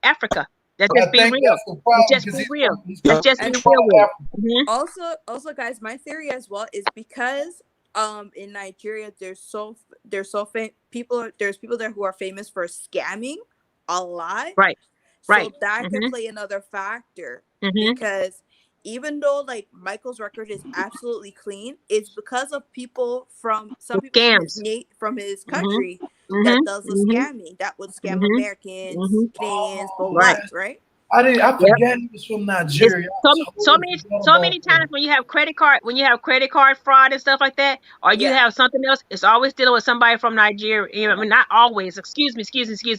Africa. Let's just be real. Let's just be real. Let's just be real. Also, guys, my theory as well is because in Nigeria there's people there who are famous for scamming a lot. Right. So that could play another factor because even though like Michael's record is absolutely clean, it's because of people from some people Scams. from his Mhm. country that Mhm. does the Mhm. scamming, that would scam Mhm. Americans, Mhm. Canadians, both Right. ways, right? I Yep. forgot he was from It's Nigeria. I so totally forgot so about many that. times when you have credit card fraud and stuff like that, or you Yeah. have something else, it's always dealing with somebody from Nigeria. I mean, not always. Excuse me.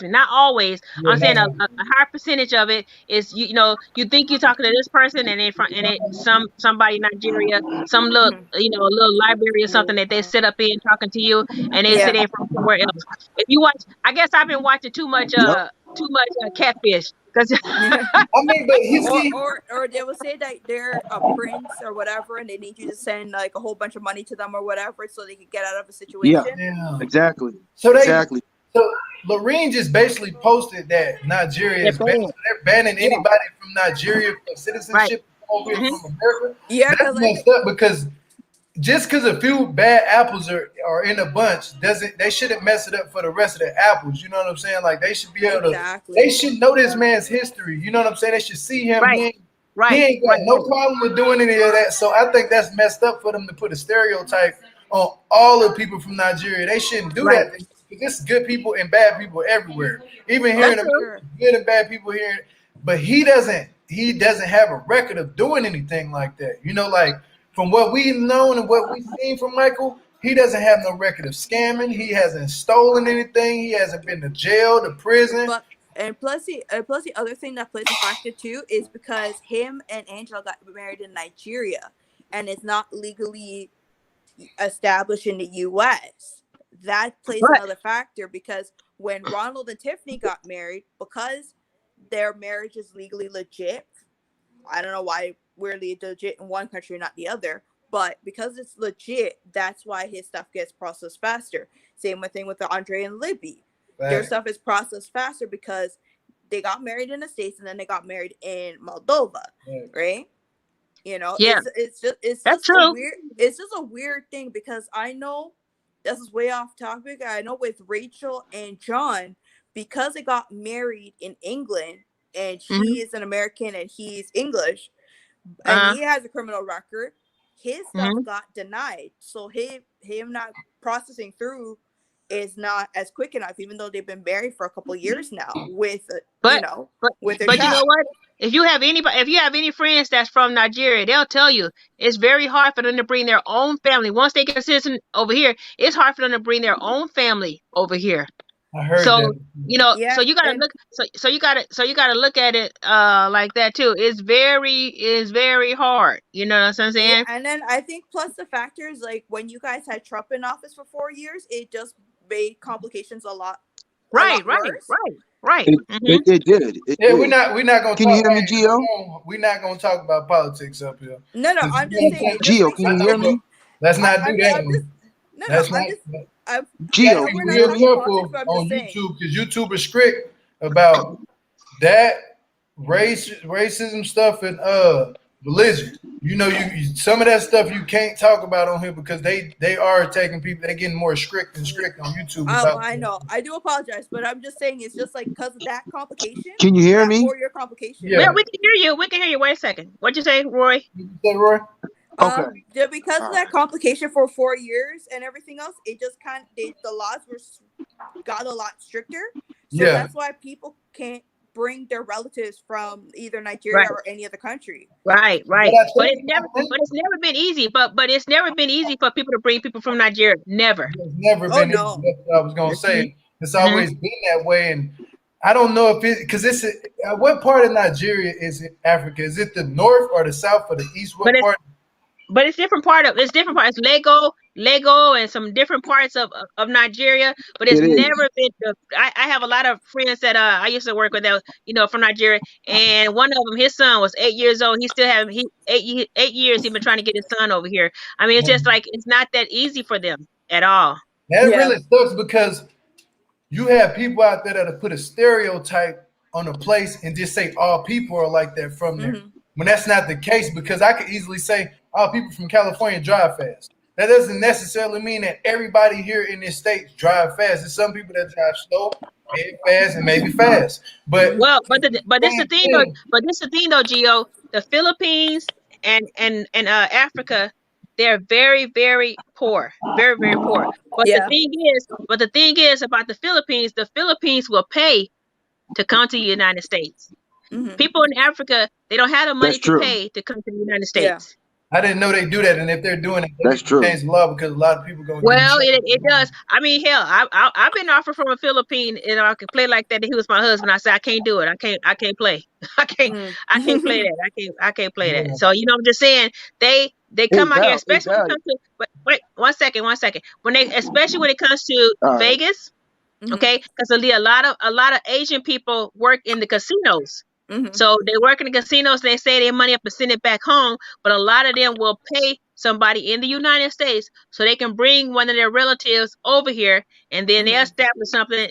Not always. Yeah, I'm saying not a high percentage of it is you think you're talking to this person and somebody in Nigeria, some little Mhm. a little library or something that they sit up in talking to you, and they say Yeah. they're from somewhere else. If you watch, I guess I've been watching too much Yep. catfish because I mean, but you see, or they will say that they're a prince or whatever, and they need you to send like a whole bunch of money to them or whatever, so they can get out of a Yeah. situation. yeah. Exactly. So Exactly. Lorene just basically posted that Nigeria they're is banned. banned. They're banning Yeah. anybody from Nigeria from Right. citizenship over here Mhm. from America. Yeah, That's because I messed up because just because a few bad apples are in a bunch doesn't they shouldn't mess it up for the rest of the apples. You know what I'm saying? Like they should be able to. exactly. They should know this man's history. You know what I'm saying? They should see him. Right. He Right. ain't got no problem with doing any of that. So I think that's messed up for them to put a stereotype on all the people from Nigeria. They shouldn't do Right. that. It's good people and bad people everywhere. Even here in That's America, true. good and bad people here. But he doesn't. He doesn't have a record of doing anything like that. You know, like from what we've known and what we've seen from Michael, he doesn't have no record of scamming. He hasn't stolen anything. He hasn't been to jail, to prison. But and plus the other thing that plays a factor too is because him and Angela got married in Nigeria, and it's not legally established in the U.S. That plays But another factor because when Ronald and Tiffany got married, because their marriage is legally legit, I don't know why we're legit in one country and not the other, but because it's legit, that's why his stuff gets processed faster. Same thing with the Andrei and Libby. Their Right. stuff is processed faster because they got married in the States and then they got married in Moldova, Right. right? You know, yeah, it's that's just a true. weird thing because I know this is way off topic. I know with Rachel and John, because they got married in England and Hmm. she is an American and he's English and Uh-huh. he has a criminal record, his stuff Hmm. got denied. So him not processing through is not as quick enough, even though they've been married for a couple years now with But but with their but you know child. what? If you have any friends that's from Nigeria, they'll tell you it's very hard for them to bring their own family. Once they get a citizen over here, it's hard for them to bring their own family over here. I heard So that. Yeah, so you gotta and look you gotta look at it like that too. It's very hard. You know what I'm yeah, saying? and then I think plus the factors like when you guys had Trump in office for 4 years, it just made complications a lot Right. worse. It, Hmm. it did. It Yeah, did. we're not gonna Can you talk. hear me, Hey, Gio? we're not gonna talk about politics up here. No, 'Cause I'm you just know saying what it just Gio, makes can it you hear me? Let's not do that I'm one. just That's I'm not. just I'm Gio, I know Be we're can you not hear real talking me? politics, careful but I'm on just saying. YouTube because YouTube is strict about that racism stuff and religion. You know, some of that stuff you can't talk about on here because they are taking people. They're getting more strict and strict on YouTube about. I know. I do apologize, but I'm just saying it's just like because of that complication, Can you hear that me? 4-year complication. Yeah. Well, we can hear you. We can hear you. Wait a second. What'd you say, Roy? You say, Roy? Okay. Because of that complication for 4 years and everything else, it just the laws got a lot stricter. So Yeah. that's why people can't bring their relatives from either Nigeria Right. or any other country. Right. But I But think, it's never been easy. But it's never been easy for people to bring people from Nigeria. Never. it's never Oh been. no. That's what I was gonna say. It's always been that way, and I don't know if it because what part of Nigeria is it Africa? Is it the north or the south or the east? What But part? it's different parts. Lego, and some different parts of Nigeria. But it's It is. never been. I have a lot of friends that I used to work with that from Nigeria, and one of them, his son was 8 years old. He still have 8 years. He's been trying to get his son over here. I mean, it's just like it's not that easy for them at all. That Yeah. really sucks because you have people out there that put a stereotype on a place and just say all people are like that from there. Mhm. When that's not the case, because I could easily say all people from California drive fast. That doesn't necessarily mean that everybody here in this state drive fast. There's some people that drive slow, maybe fast, and maybe fast. But Well, but this the same thing though. thing. But this the thing though, Gio. The Philippines Africa, they're very, very poor, very, very poor. But Yeah. the thing is about the Philippines will pay to come to the United States. Mhm. People in Africa, they don't have the money That's to true. pay to come to the United Yeah. States. I didn't know they do that, and if they're doing it, they That's need to true. change the law because a lot of people gonna get in Well, trouble. it does. I mean, hell, I've been offered from a Philippine, and I could play like that. And he was my husband. I said, I can't do it. I can't play. I can't play that. I can't play Yeah. that. So I'm just saying they come out here, especially when it comes to. Wait, 1 second. Especially when it comes to All right. Vegas, okay? Because a lot of Asian people work in the casinos. So they work in the casinos, they save their money up and send it back home, but a lot of them will pay somebody in the United States so they can bring one of their relatives over here, and then they establish something.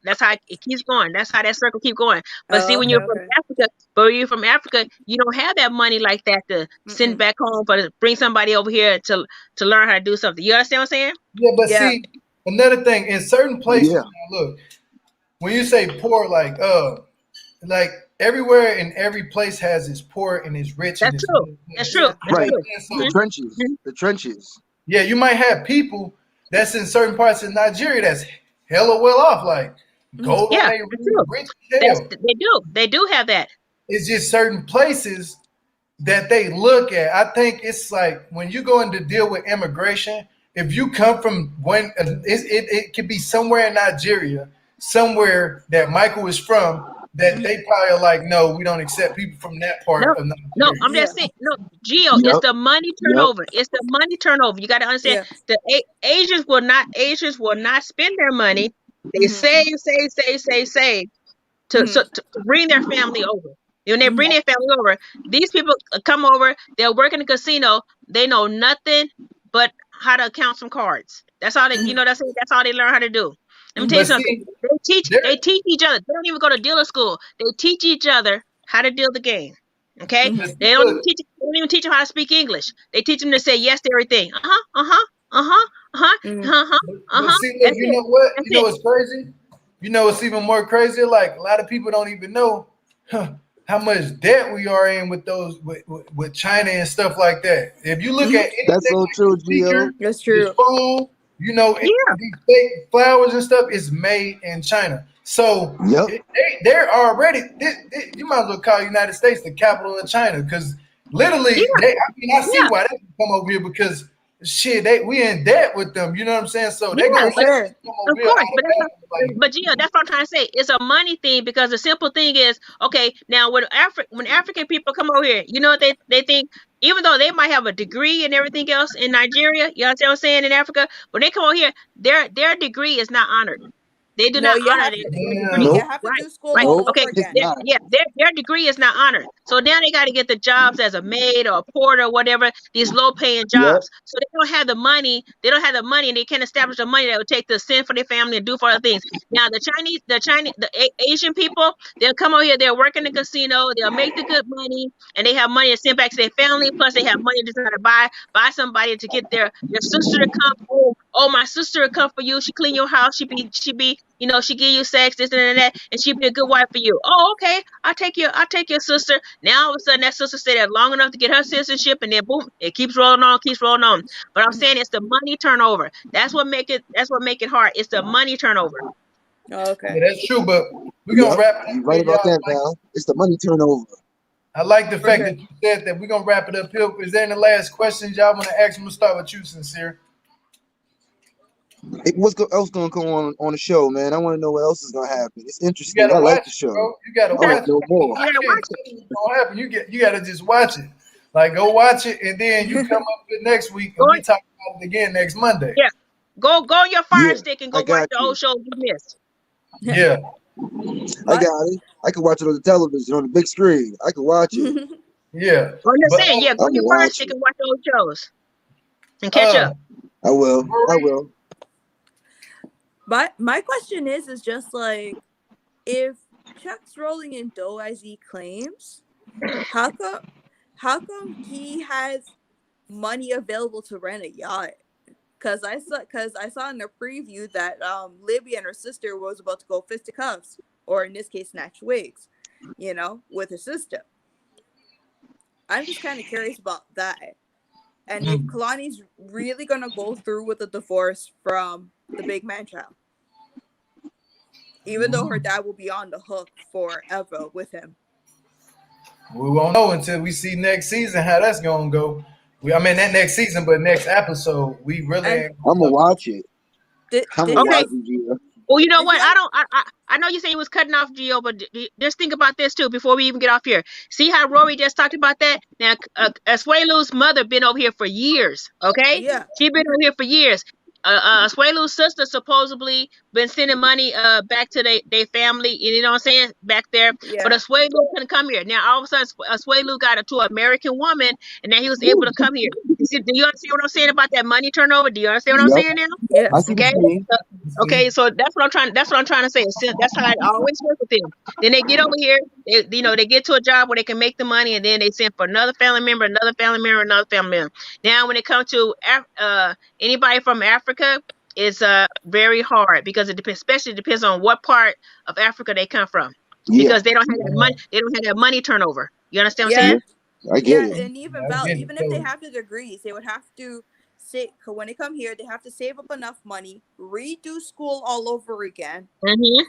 That's how it keeps going. That's how that circle keeps going. But see, when you're from Africa, you don't have that money like that to send back home for to bring somebody over here to learn how to do something. You understand what I'm saying? Yeah, but see, another thing in certain places, now, look, when you say poor, like everywhere and every place has its poor and its rich. That's true. That's true. Right. So, The trenches. yeah, you might have people that's in certain parts of Nigeria that's hella well off, like gold on their rich as hell. They do have that. It's just certain places that they look at. I think it's like when you go in to deal with immigration, if you come from it could be somewhere in Nigeria, somewhere that Michael is from, that they probably are like, no, we don't accept people from that part of Nigeria. No, I'm just saying, Gio, it's the money turnover. It's the money turnover. You got to understand, the Asians will not spend their money. They save to bring their family over. When they bring their family over, these people come over, they'll work in the casino, they know nothing but how to count some cards. That's all they that's all they learn how to do. Let me tell you something. They teach each other. They don't even go to dealer school. They teach each other how to deal the game. Okay? They don't even teach them how to speak English. They teach them to say yes to everything. But see, look, you know what? You know what's crazy? You know what's even more crazy? Like a lot of people don't even know how much debt we are in with those with China and stuff like that. If you look at that's so true, Gio. That's true. Phone, these fake flowers and stuff is made in China. So they're already. You might as well call United States the capital of China because literally, I see why they come over here because shit, we in debt with them. You know what I'm saying? So they're gonna come over here. But Gio, that's what I'm trying to say. It's a money thing because the simple thing is, okay, now when African people come over here, they think, even though they might have a degree and everything else in Nigeria, you understand what I'm saying, in Africa, when they come over here, their degree is not honored. They do not honor their degree. You have to do school all over again. Their degree is not honored. So now they got to get the jobs as a maid or a porter or whatever, these low-paying jobs. So they don't have the money. They don't have the money, and they can't establish the money that would take to send for their family and do for other things. Now the Asian people, they'll come over here. They'll work in the casino. They'll make the good money, and they have money to send back to their family. Plus, they have money to try to buy somebody to get their sister to come. Oh, my sister will come for you. She clean your house. She be she give you sex, this and that, and she'd be a good wife for you. Oh, okay. I'll take your sister. Now all of a sudden that sister stayed there long enough to get her citizenship, and then boom, it keeps rolling on. But I'm saying it's the money turnover. That's what make it hard. It's the money turnover. Oh, okay. Yeah, that's true, but we're gonna wrap it up. You're right about that, Val. It's the money turnover. I like the fact that you said that. We're gonna wrap it up here. Is there any last questions y'all want to ask? I'm gonna start with you, Sincere. What's else going to go on the show, man? I want to know what else is going to happen. It's interesting. I like the show. Bro. You gotta watch it. No more. What's happen? You gotta just watch it. Like go watch it, and then you come up with next week, and we talk about it again next Monday. Yeah, go on your fire stick and go watch the old show you missed. Yeah, I got it. I can watch it on the television on the big screen. I can watch it. Yeah, I'm just saying. Yeah, go on your fire stick and watch the old shows and catch up. I will. But my question is just like, if Chuck's rolling in dough as he claims, how come he has money available to rent a yacht? Because I saw in the preview that Libby and her sister was about to go fisticuffs, or in this case, snatch wigs, with her sister. I'm just kind of curious about that. And if Kalani's really gonna go through with the divorce from the big man child, even though her dad will be on the hook forever with him. We won't know until we see next season how that's gonna go. I mean, not next season, but next episode. We really. And I'm gonna watch it. I'm gonna watch it, Gio. Well, you know what? I know you say he was cutting off Gio, but just think about this too before we even get off here. See how Rory just talked about that? Now, Asuelu's mother been over here for years. Okay, Yeah, she been over here for years. Asuelu's sister supposedly been sending money back to their family. You know what I'm saying? Back there, yeah. but Asuelu couldn't come here. Now all of a sudden, Asuelu got to an American woman, and then he was able to come here. Do you understand what I'm saying about that money turnover? Do you understand what I'm saying now? Yeah. I see what you mean. Okay, so that's what I'm trying. That's what I'm trying to say. That's how I always work with them. Then they get over here. They get to a job where they can make the money, and then they send for another family member, another family member, another family member. Now, when it comes to anybody from Africa, it's very hard because it depends. Especially depends on what part of Africa they come from, because they don't have that money. They don't have that money turnover. You understand what I'm saying? I get it. And even even if they have the degrees, they would have to say, when they come here, they have to save up enough money, redo school all over again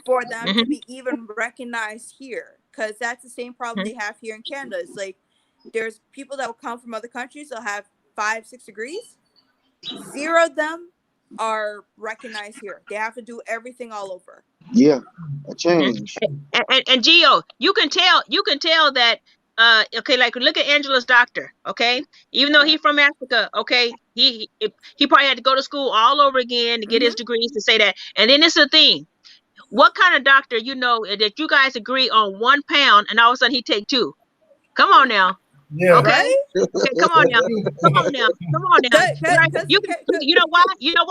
for them to be even recognized here. Because that's the same problem they have here in Canada. It's like there's people that will come from other countries. They'll have 5-6 degrees. 0 of them are recognized here. They have to do everything all over. Yeah, a change. And Gio, you can tell that. Okay, like look at Angela's doctor. Okay, even though he's from Africa, okay, he probably had to go to school all over again to get his degrees to say that. And then it's the thing, what kind of doctor that you guys agree on 1 pound, and all of a sudden he take 2? Come on now. Yeah. Okay. Right? Okay. Come on now. You know why? You know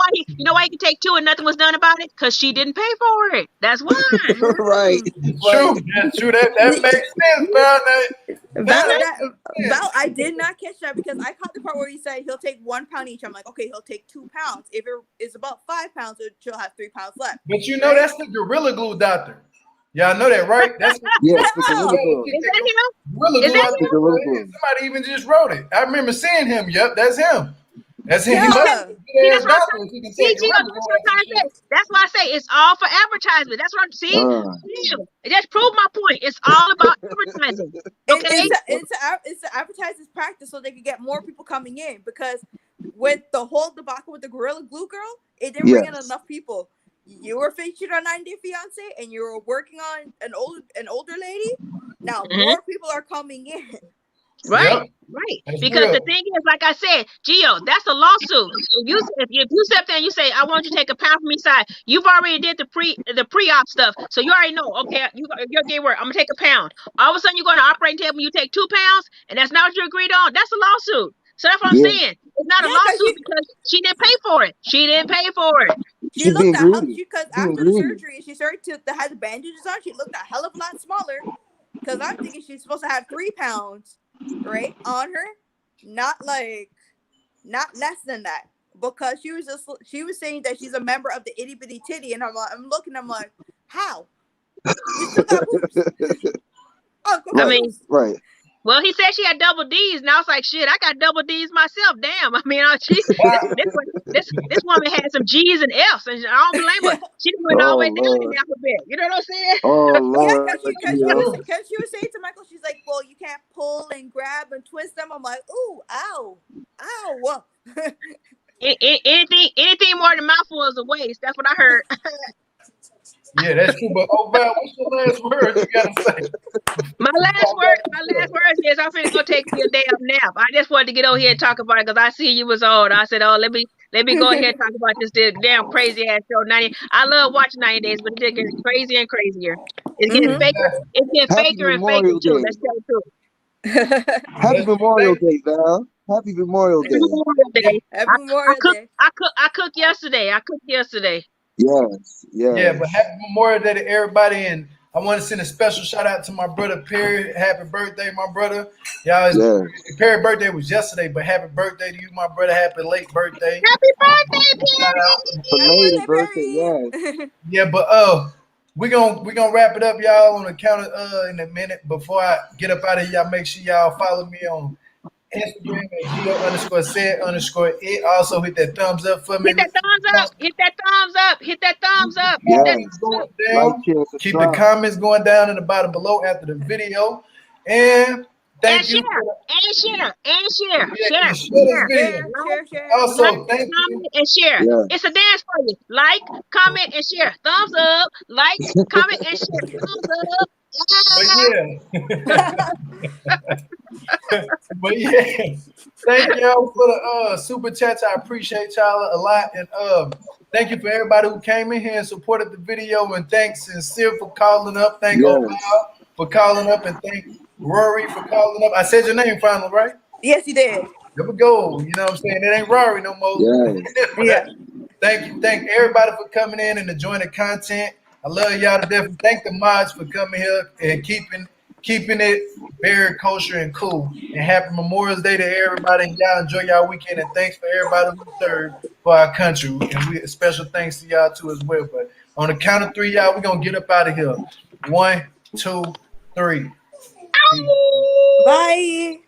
why he can take 2 and nothing was done about it? Because she didn't pay for it. That's why. Right. True. That's true. That makes sense, Val, I did not catch that because I caught the part where he said he'll take 1 pound each. I'm like, okay, he'll take 2 pounds. If it is about 5 pounds, she'll have 3 pounds left. But you know that's the Gorilla Glue doctor. Y'all know that, right? That's Yes, the Gorilla Glue. Is that him? Gorilla Is that Glue. Gorilla Glue. Somebody even just wrote it. I remember seeing him. Yep, that's him. That's him. Yeah. That's what I'm trying to say. That's why I say it's all for advertisement. That's what I'm saying. It just proved my point. It's all about advertising. Okay, It's the advertisers' practice so they can get more people coming in, because with the whole debacle with the Gorilla Glue girl, it didn't bring in enough people. You were featured on 90 Day Fiance, and you were working on an older lady. Now more people are coming in. Right, right. That's because real. the thing is, like I said, Gio, that's a lawsuit. If you step there and you say, I want you to take a pound from each side, you've already did the pre-op stuff. So you already know, okay, you're getting work. I'm gonna take a pound. All of a sudden you go to the operating table and you take 2 pounds, and that's not what you agreed on. That's a lawsuit. So that's what I'm saying. It's not a lawsuit because she didn't pay for it. She didn't pay for it. She looked a hell, because after the surgery, she started to have the bandages on. She looked a hell of a lot smaller. Because I'm thinking she's supposed to have 3 pounds, right, on her, not less than that. Because she was saying that she's a member of the Itty Bitty Titty, and I'm like, how? You still got boobs. Right. Well, he said she had double D's, and I was like, shit, I got double D's myself. Damn. I mean, this woman had some G's and F's, and I don't blame her. She went all the way down in the alphabet. You know what I'm saying? Oh, Lord. Because she was saying to Michael, she's like, well, you can't pull and grab and twist them. I'm like, ooh, ow. Anything more than mouthful is a waste. That's what I heard. Yeah, that's true. But Val, what's your last word you gotta say? My last word is I'm finna go take me a damn nap. I just wanted to get over here and talk about it because I see you was old. I said, let me go ahead and talk about this damn crazy ass show 90. I love watching 90 Days, but it's getting crazier and crazier. It's getting faker. It's getting faker and faker too. Let's tell the truth. Happy Memorial Day, Val. Happy Memorial Day. Happy Memorial Day. I cooked yesterday. Yes. Yeah, but happy Memorial Day to everybody, and I want to send a special shout out to my brother Perry. Happy birthday, my brother. Perry's birthday was yesterday, but happy birthday to you, my brother. Happy late birthday. Happy birthday, Perry. Belated birthday, yes. Yeah, but we gonna wrap it up, y'all, on the count of in a minute. Before I get up out of here, y'all make sure y'all follow me on Instagram at Gio_said_it. Also hit that thumbs up for me. Hit that thumbs up. Hit that thumbs up. Hit that thumbs up. Yeah. Hit that Going Like, down. share, Keep the subscribe. comments going down in the bottom below after the video. And thank you. share. And share. And share. Yeah, Share. share this video. Share. Also, Like, thank you. comment, and share. Yeah. It's a dance for you. Like, comment, and share. Thumbs up. Like, comment, and share. Thumbs up. But yeah, thank y'all for the super chats. I appreciate y'all a lot, and thank you for everybody who came in here and supported the video. And thanks Sincere for calling up. Thank Oval for calling up, and thank Rory for calling up. I said your name finally, right? Yes, you did. There we go. You know what I'm saying? It ain't Rory no more. Yeah. Thank you. Thank everybody for coming in and enjoying the content. I love y'all to death. Thank the mods for coming here and keeping it very kosher and cool. And happy Memorial Day to everybody. And y'all enjoy y'all weekend. And thanks for everybody who served for our country. And special thanks to y'all too as well. But on the count of 3, y'all, we're gonna get up out of here. 1, 2, 3. Bye.